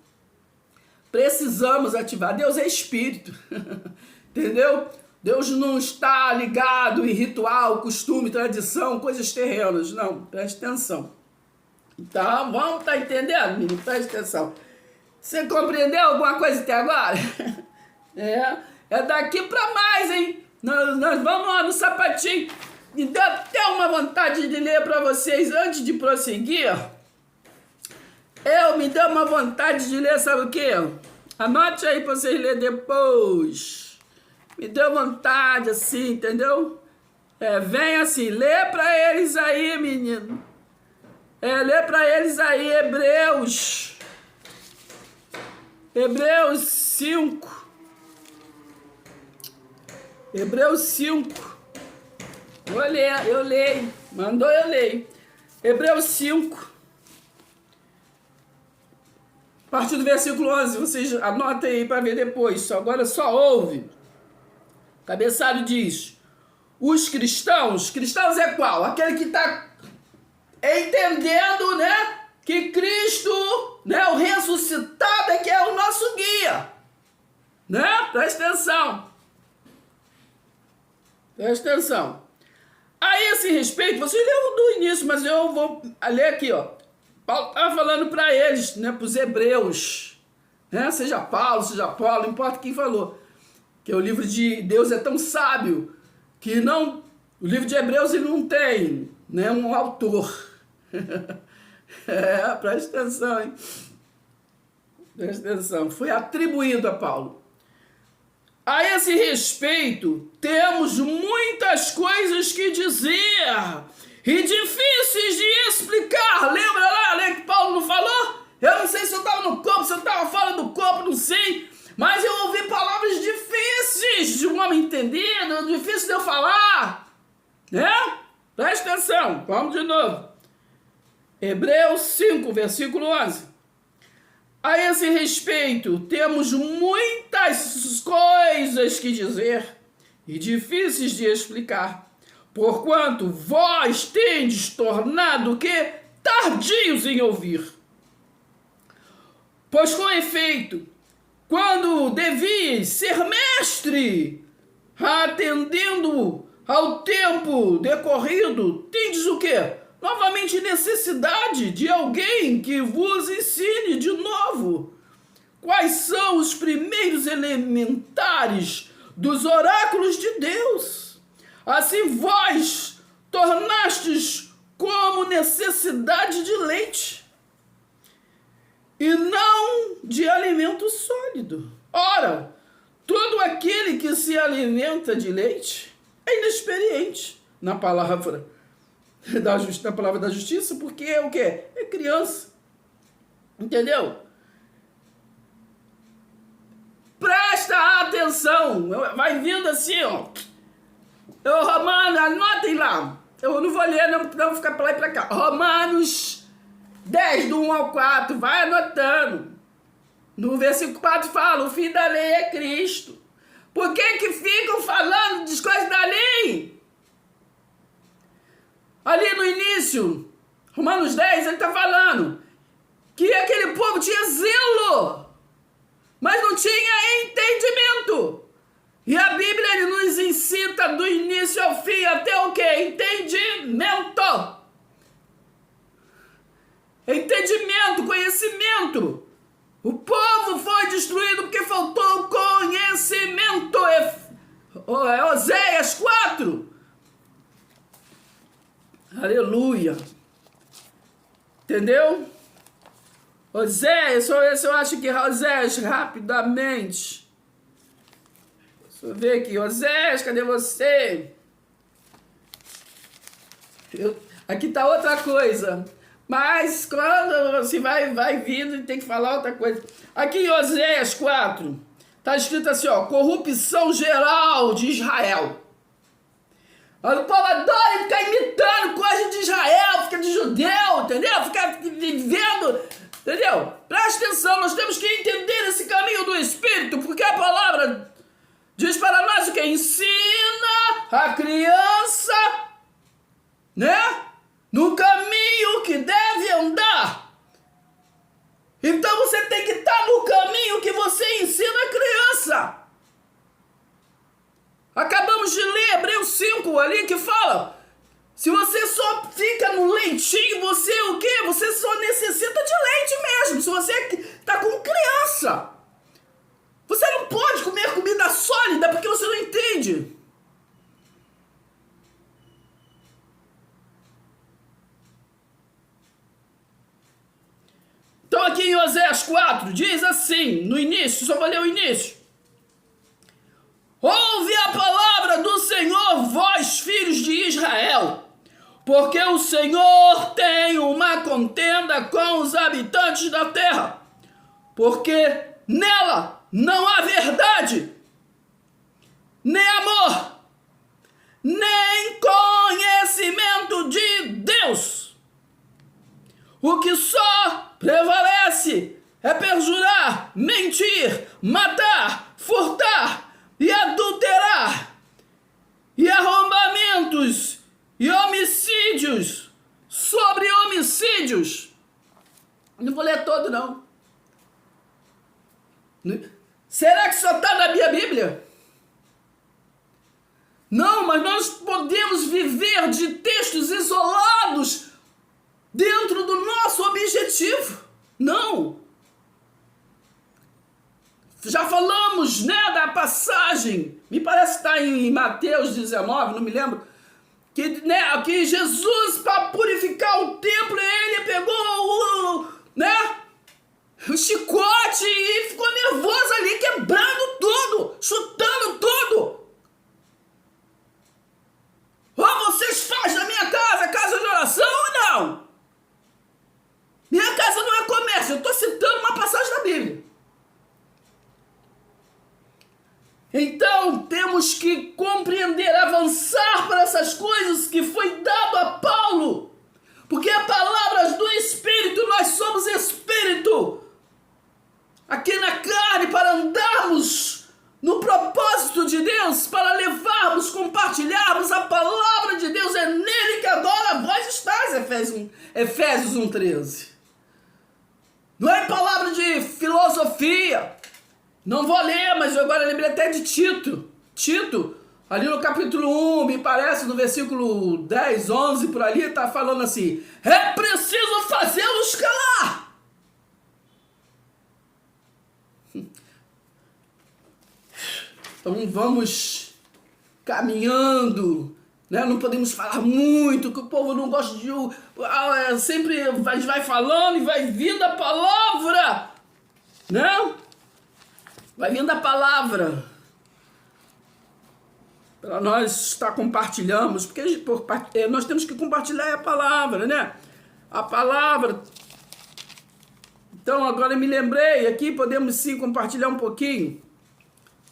Precisamos ativar. Deus é espírito. Entendeu? Deus não está ligado em ritual, costume, tradição, coisas terrenas. Não, preste atenção. Então, vamos estar entendendo, menino? Preste atenção. Você compreendeu alguma coisa até agora? É daqui pra mais, hein? Nós vamos lá no sapatinho. Me deu até uma vontade de ler pra vocês antes de prosseguir. Me deu uma vontade de ler, sabe o quê? Anote aí pra vocês lerem depois. Me deu vontade, assim, entendeu? Vem assim, lê pra eles aí, menino. Lê pra eles aí, Hebreus 5. Hebreus 5. Eu leio. Mandou, eu leio. Hebreus 5, a partir do versículo 11, vocês anotem aí para ver depois, agora só ouve. O cabeçalho diz, os cristãos é qual? Aquele que está entendendo, né, que Cristo, né, o ressuscitado é que é o nosso guia, né? Presta atenção. Presta atenção. A esse respeito, vocês leram do início, mas eu vou ler aqui, ó. Paulo estava falando para eles, né, para os hebreus, né, seja Paulo, seja Apolo, não importa quem falou, que o livro de Deus é tão sábio que não, o livro de Hebreus ele não tem, né, um autor. Presta atenção, hein? Presta atenção. Foi atribuído a Paulo. A esse respeito, temos muitas coisas que dizer e difíceis de explicar. Lembra lá, né, que Paulo não falou? Eu não sei se eu estava no corpo, se eu estava fora do corpo, não sei. Mas eu ouvi palavras difíceis de um homem entender, difícil de eu falar. Né? Presta atenção. Vamos de novo. Hebreus 5, versículo 11. A esse respeito, temos muitas coisas que dizer e difíceis de explicar, porquanto vós tendes tornado que tardios em ouvir. Pois com efeito, quando devias ser mestre, atendendo ao tempo decorrido, tendes o quê? Novamente necessidade de alguém que vos ensine de novo quais são os primeiros elementares dos oráculos de Deus. Assim vós tornastes como necessidade de leite e não de alimento sólido. Ora, todo aquele que se alimenta de leite é inexperiente na palavra da justiça, porque é o quê? É criança. Entendeu? Presta atenção. Vai vindo assim, ó. Romanos, anotem lá. Eu não vou ler, não vou ficar pra lá e pra cá. Romanos 10, do 1 ao 4. Vai anotando. No versículo 4 fala, o fim da lei é Cristo. Por que ficam falando das coisas da lei? Ali no início, Romanos 10, ele está falando que aquele povo tinha zelo, mas não tinha entendimento. E a Bíblia ele nos ensina do início ao fim até o quê? Entendimento. Entendimento, conhecimento. O povo foi destruído porque faltou conhecimento. É Oséias 4. Aleluia. Entendeu? Oséias, eu acho que Oséias, rapidamente. Deixa eu ver aqui. Oséias, cadê você? Aqui tá outra coisa. Mas quando você vai vindo e tem que falar outra coisa. Aqui em Oséias 4, tá escrito assim, ó. Corrupção geral de Israel. O povo adora ficar imitando coisa de Israel, fica de judeu, entendeu? Fica vivendo, entendeu? Presta atenção, nós temos que entender esse caminho do Espírito, porque a palavra diz para nós o que? Ensina a criança, né? No caminho que deve andar. Então você tem que estar no caminho que você ensina a criança. Acabamos de ler Hebreus 5 ali que fala, se você só fica no leitinho, você o quê? Você só necessita de leite mesmo, se você está com criança. Você não pode comer comida sólida porque você não entende. Então aqui em Oséias 4 diz assim, no início, só vou ler o início. Ouve a palavra do Senhor, vós filhos de Israel, porque o Senhor tem uma contenda com os habitantes da terra, porque nela não há verdade, nem amor, nem conhecimento de Deus. O que só prevalece é perjurar, mentir, matar, furtar e adulterar, e arrombamentos e homicídios sobre homicídios. Não vou ler todo, não. Será que só está na minha Bíblia? Não, mas nós podemos viver de textos isolados dentro do nosso objetivo. Não. Já falamos, né, da passagem, me parece que está em Mateus 19, não me lembro, que Jesus, para purificar o templo, ele pegou o chicote e ficou nervoso ali, quebrando tudo, chutando tudo. Ou vocês fazem na minha casa de oração ou não? Minha casa não é comércio, eu estou citando uma passagem da Bíblia. Então, temos que compreender, avançar para essas coisas que foi dado a Paulo. Porque a palavra do Espírito, nós somos Espírito. Aqui na carne, para andarmos no propósito de Deus, para levarmos, compartilharmos a palavra de Deus. É nele que agora vós estáis, Efésios 1:13. Não é palavra de filosofia. Não vou ler, mas eu agora lembrei até de Tito. Tito, ali no capítulo 1, me parece, no versículo 10, 11, por ali, está falando assim: é preciso fazê-los calar. Então vamos caminhando, né? Não podemos falar muito, que o povo não gosta de... sempre vai falando e vai vindo a palavra, né? Vai vindo a palavra para nós estar compartilhamos, porque nós temos que compartilhar a palavra, né? A palavra. Então agora eu me lembrei aqui, podemos sim compartilhar um pouquinho.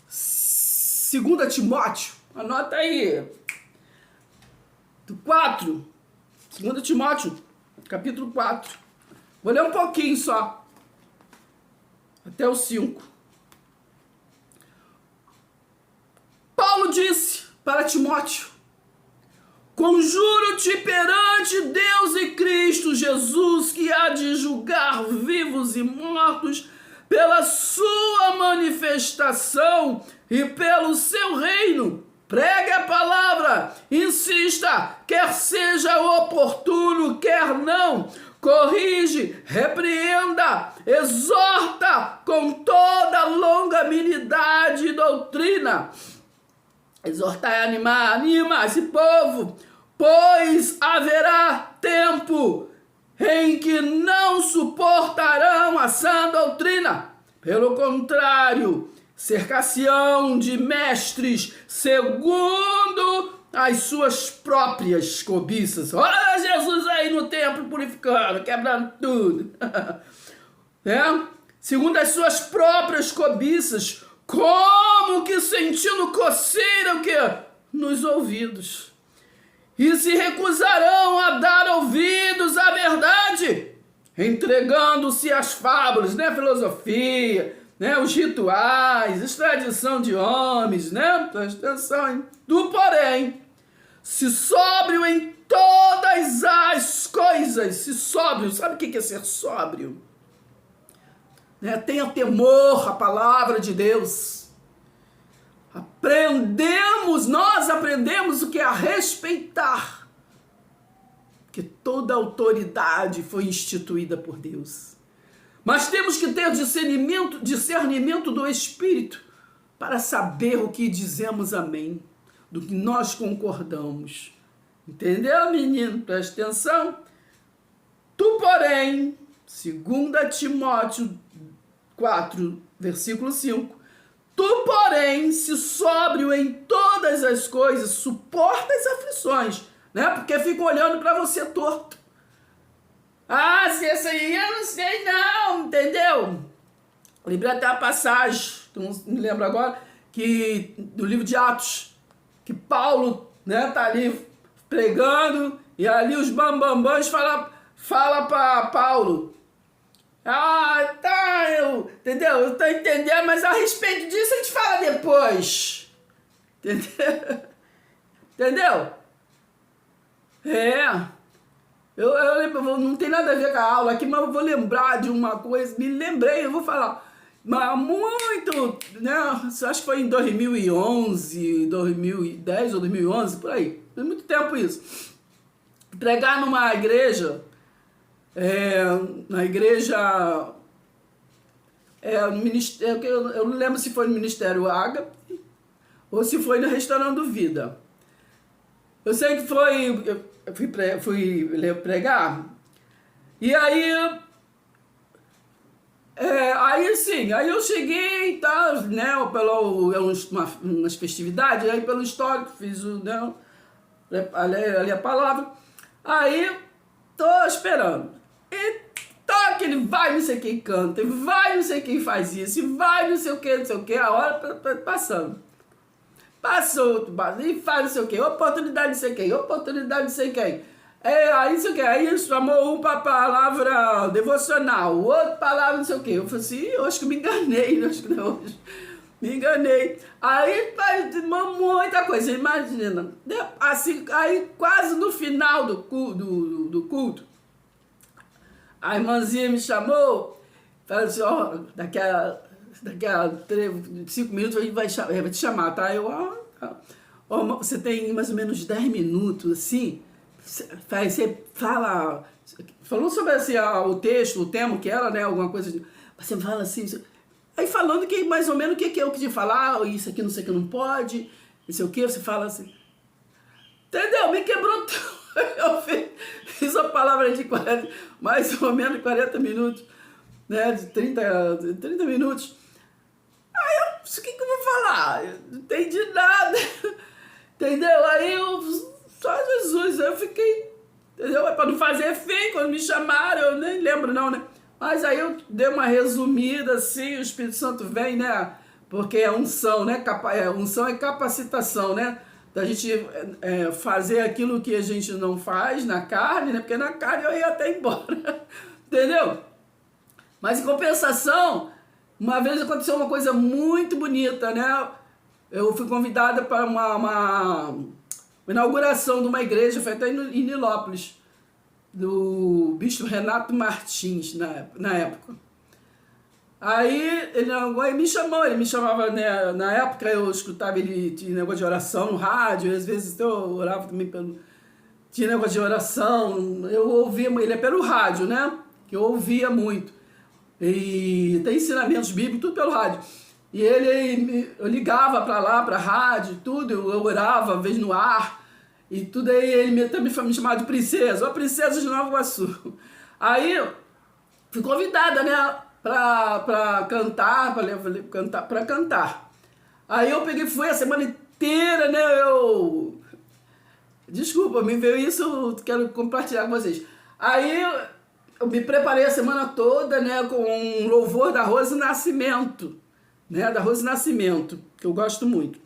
2 Timóteo, anota aí, 4, 2 Timóteo, capítulo 4, vou ler um pouquinho só, até o 5. Paulo disse para Timóteo: conjuro-te perante Deus e Cristo Jesus, que há de julgar vivos e mortos pela sua manifestação e pelo seu reino. Pregue a palavra, insista, quer seja oportuno, quer não. Corrige, repreenda, exorta com toda longanimidade e doutrina. Exortar e animar, anima esse povo, pois haverá tempo em que não suportarão a sã doutrina. Pelo contrário, cercar-se-ão de mestres segundo as suas próprias cobiças. Olha Jesus aí no templo purificando, quebrando tudo. Segundo as suas próprias cobiças, como que sentindo coceira o quê? Nos ouvidos. E se recusarão a dar ouvidos à verdade, entregando-se às fábulas, né? Filosofia, né? Os rituais, extradição de homens, né? Presta atenção, hein? Tu, porém, se sóbrio em todas as coisas, se sóbrio, sabe o que é ser sóbrio? Né? Tenha temor à palavra de Deus. Nós aprendemos o que é a respeitar, que toda autoridade foi instituída por Deus. Mas temos que ter discernimento do Espírito para saber o que dizemos amém, do que nós concordamos. Entendeu, menino? Presta atenção. Tu, porém, 2 Timóteo 4, versículo 5, tu, porém, se sóbrio em todas as coisas, suporta as aflições, né? Porque ficam olhando para você torto. Ah, se essa aí eu não sei não, entendeu? Lembrei até a passagem, não me lembro agora, que do livro de Atos, que Paulo, né, tá ali pregando, e ali os bambambãs fala para Paulo. Ah, tá, entendeu? Eu tô entendendo, mas a respeito disso a gente fala depois. Entendeu? Entendeu? É. Eu lembro, não tem nada a ver com a aula aqui, mas eu vou lembrar de uma coisa. Me lembrei, eu vou falar. Mas muito, né? Acho que foi em 2011, 2010 ou 2011, por aí. Tem muito tempo isso. Pregar numa igreja, na igreja, no ministério, eu não lembro se foi no Ministério Ágape ou se foi no Restaurando Vida. Eu sei que foi, eu fui pregar, e aí, aí eu cheguei e tal, né, umas festividades, aí pelo histórico fiz ali a palavra, aí tô esperando, e toca, ele vai não sei quem canta, vai não sei quem faz isso, vai não sei o que, a hora passando. Passou, e faz não sei o que, oportunidade não sei quem, oportunidade não sei quem. Aí não sei o que, aí chamou um para palavra devocional, o outro palavra não sei o que. Eu falei assim, eu acho que me enganei, acho que não hoje. Me enganei. Aí faz muita coisa, imagina. Assim, aí quase no final do culto, a irmãzinha me chamou, falou assim, ó, daqui a 5 minutos a gente vai te chamar, tá? Você tem mais ou menos 10 minutos, assim, você falou sobre assim, o texto, o tema que era, né, alguma coisa, você fala assim, aí falando que mais ou menos o que eu queria falar, isso aqui não sei o que não pode, não sei o que, você fala assim, entendeu? Me quebrou tudo. Eu fiz a palavra de 40, mais ou menos 40 minutos, né, de 30 minutos. O que eu vou falar? Eu não entendi nada, entendeu? Aí só Jesus, eu fiquei, entendeu? Para não fazer feio, quando me chamaram, eu nem lembro não, né? Mas aí eu dei uma resumida, assim, o Espírito Santo vem, né? Porque é unção, né? Unção é capacitação, né? Da gente fazer aquilo que a gente não faz na carne, né? Porque na carne eu ia até embora, entendeu? Mas em compensação, uma vez aconteceu uma coisa muito bonita, né? Eu fui convidada para uma inauguração de uma igreja, foi até em Nilópolis, do bispo Renato Martins, na época. Aí ele me chamou, ele me chamava, né, na época eu escutava, ele tinha negócio de oração no rádio, às vezes eu orava também tinha negócio de oração, eu ouvia, ele é pelo rádio, né? Que eu ouvia muito. E tem ensinamentos bíblicos, tudo pelo rádio. E eu ligava para lá, para a rádio, tudo, eu orava, às vezes no ar, e tudo aí, ele também me chamava de princesa, a princesa de Nova Iguaçu. Aí, fui convidada, né, para cantar, para cantar. Aí eu fui a semana inteira, né, desculpa, me veio isso, quero compartilhar com vocês. Aí, eu me preparei a semana toda, né, com um louvor da Rose Nascimento, né, da Rose Nascimento, que eu gosto muito.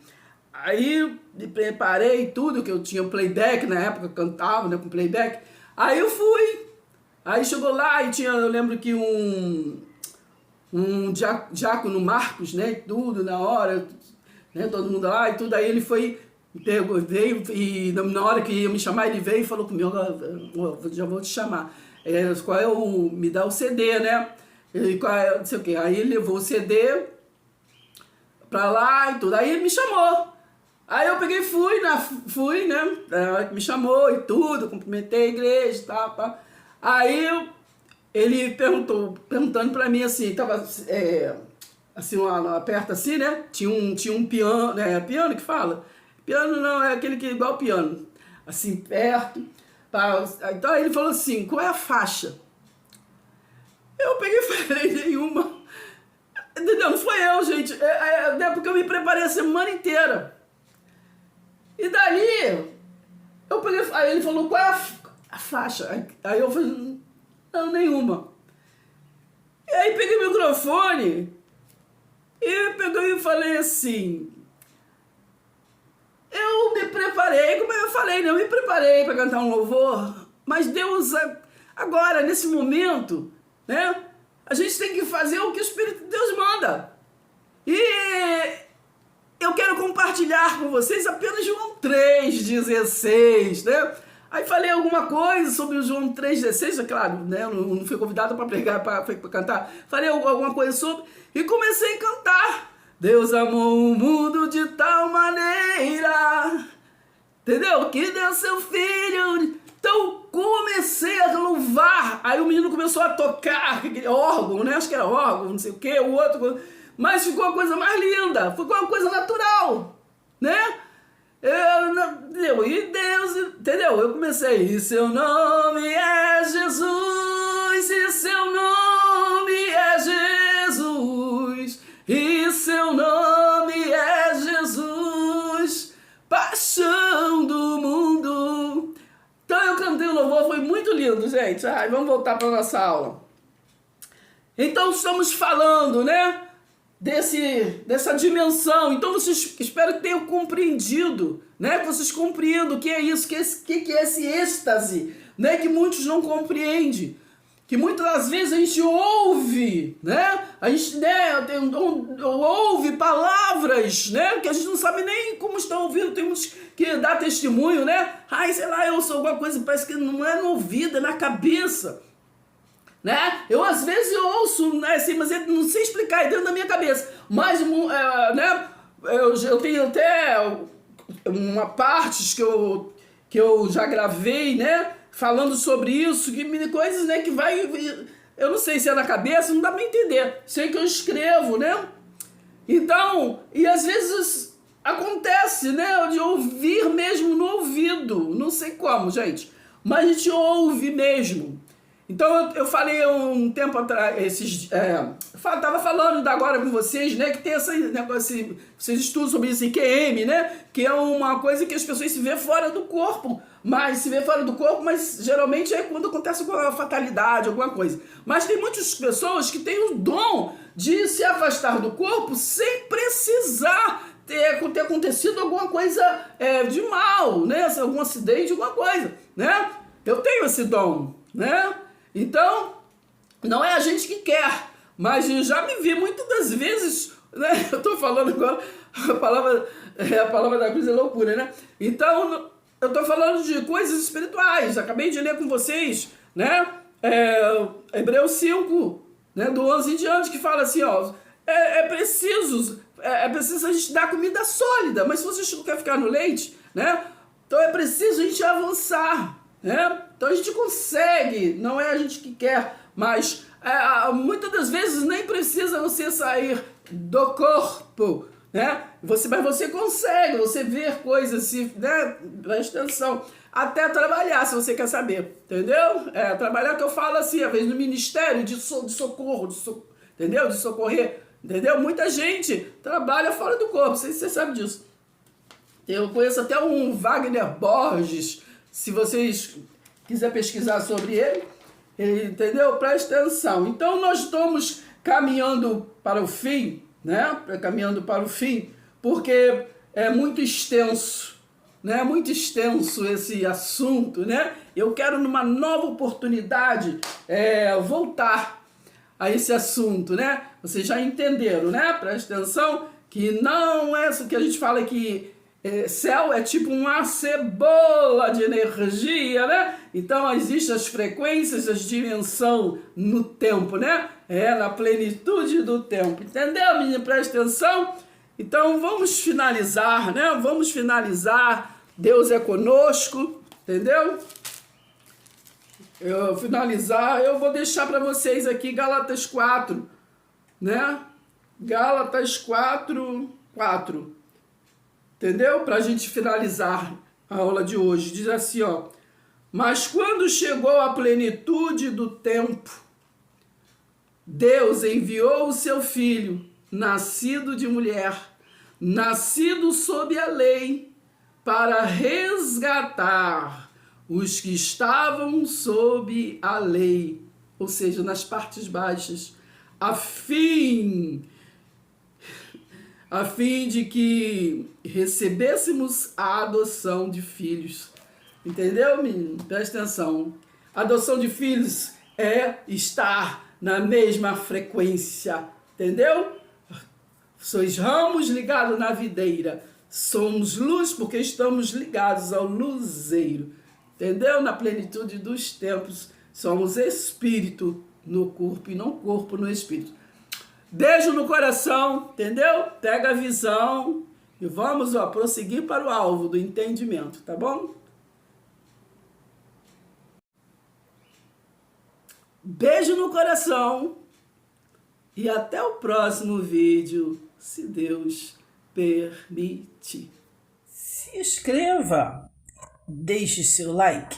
Aí me preparei tudo, que eu tinha playback, na época eu cantava, né, com playback. Aí eu fui. Aí chegou lá e eu lembro que um diácono Marcos, né, tudo na hora, né, todo mundo lá e tudo. Aí ele veio e na hora que ia me chamar, ele veio e falou comigo, já vou te chamar. Me dá o CD, né? Não sei o que. Aí ele levou o CD pra lá e tudo. Aí ele me chamou. Aí eu peguei e fui, né? Me chamou e tudo, cumprimentei a igreja e tal. Aí ele perguntando pra mim assim, tava assim, perto assim, né? Tinha um piano, né? Piano que fala? Piano não, é aquele que é igual piano. Assim, perto. Então ele falou assim, qual é a faixa? Eu peguei e falei, nenhuma. Entendeu? Não foi eu, gente. Porque eu me preparei a semana inteira. E dali, eu peguei, aí ele falou, qual é a faixa? Aí eu falei, não, nenhuma. E aí peguei o microfone e peguei e falei assim, eu me preparei, como eu falei, né? Eu me preparei para cantar um louvor, mas Deus Agora, nesse momento, né, a gente tem que fazer o que o Espírito de Deus manda. E eu quero compartilhar com vocês apenas João 3,16, né? Aí falei alguma coisa sobre o João 3,16, é claro, né? Eu não fui convidado para pregar, para cantar. Falei alguma coisa sobre e comecei a cantar. Deus amou o mundo de tal maneira, entendeu? Que deu seu filho. Então comecei a louvar. Aí o menino começou a tocar aquele órgão, né? Acho que era órgão, não sei o que, o outro. Mas ficou uma coisa mais linda, ficou uma coisa natural, né? E Deus, entendeu? Eu comecei, e seu nome é Jesus, e seu nome é Jesus, e seu nome é Jesus, paixão do mundo. Então eu cantei o louvor, foi muito lindo, gente. Ai, vamos voltar para a nossa aula. Então estamos falando, né? Dessa dimensão. Então vocês, espero que tenham compreendido, né? Que vocês compreendam o que é isso, que é esse êxtase, né? Que muitos não compreendem. Que muitas das vezes a gente ouve, né? A gente, né, ouve palavras, né? Que a gente não sabe nem como estão ouvindo. Temos que dar testemunho, né? Ai, sei lá, eu sou alguma coisa, parece que não é no ouvido, é na cabeça. Né? Eu às vezes eu ouço, né, assim, mas eu não sei explicar, é dentro da minha cabeça. Mas né, eu tenho até uma parte que eu já gravei, né, falando sobre isso, coisas, né, que vai... Eu não sei se é na cabeça, não dá pra entender. Sei que eu escrevo, né? Então, e às vezes acontece, né, de ouvir mesmo no ouvido. Não sei como, gente, mas a gente ouve mesmo. Então eu falei um tempo atrás, estava falando agora com vocês, né, que tem esses estudos sobre isso, IQM, né, que é uma coisa que as pessoas se vê fora do corpo, mas geralmente é quando acontece alguma fatalidade, alguma coisa. Mas tem muitas pessoas que têm o dom de se afastar do corpo sem precisar ter acontecido alguma coisa de mal, né, algum acidente, alguma coisa, né. Eu tenho esse dom, né. Então, não é a gente que quer, mas eu já me vi muitas das vezes, né? Eu estou falando agora, a palavra da cruz é loucura, né? Então, eu estou falando de coisas espirituais. Acabei de ler com vocês, né? Hebreus 5, né? Do 11 em diante, que fala assim, ó, é preciso a gente dar comida sólida, mas se você não quer ficar no leite, né? Então é preciso a gente avançar, né? Então a gente consegue, não é a gente que quer, mas muitas das vezes nem precisa você sair do corpo, né? Mas você consegue, você vê coisas, né? Presta atenção, até trabalhar, se você quer saber, entendeu? Trabalhar que eu falo assim, às vezes no ministério de socorro, entendeu? De socorrer, entendeu? Muita gente trabalha fora do corpo, não sei se você sabe disso. Eu conheço até um Wagner Borges, se vocês quiser pesquisar sobre ele, entendeu? Presta atenção. Então nós estamos caminhando para o fim, né? Caminhando para o fim, porque é muito extenso, né? Muito extenso esse assunto, né? Eu quero numa nova oportunidade voltar a esse assunto, né? Vocês já entenderam, né? Presta atenção que não é isso que a gente fala que céu é tipo uma cebola de energia, né? Então existem as frequências, as dimensões no tempo, né? Na plenitude do tempo. Entendeu, menino? Presta atenção. Então vamos finalizar, né? Vamos finalizar. Deus é conosco, entendeu? Eu vou deixar para vocês aqui Gálatas 4, né? Gálatas 4. Entendeu? Para a gente finalizar a aula de hoje. Diz assim, ó. Mas quando chegou a plenitude do tempo, Deus enviou o seu filho, nascido de mulher, nascido sob a lei, para resgatar os que estavam sob a lei, ou seja, nas partes baixas, a fim de que recebêssemos a adoção de filhos. Entendeu, menino? Presta atenção. Adoção de filhos é estar na mesma frequência, entendeu? Sois ramos ligados na videira. Somos luz porque estamos ligados ao luzeiro. Entendeu? Na plenitude dos tempos, somos espírito no corpo e não corpo no espírito. Beijo no coração, entendeu? Pega a visão e vamos prosseguir para o alvo do entendimento, tá bom? Beijo no coração e até o próximo vídeo, se Deus permitir. Se inscreva, deixe seu like.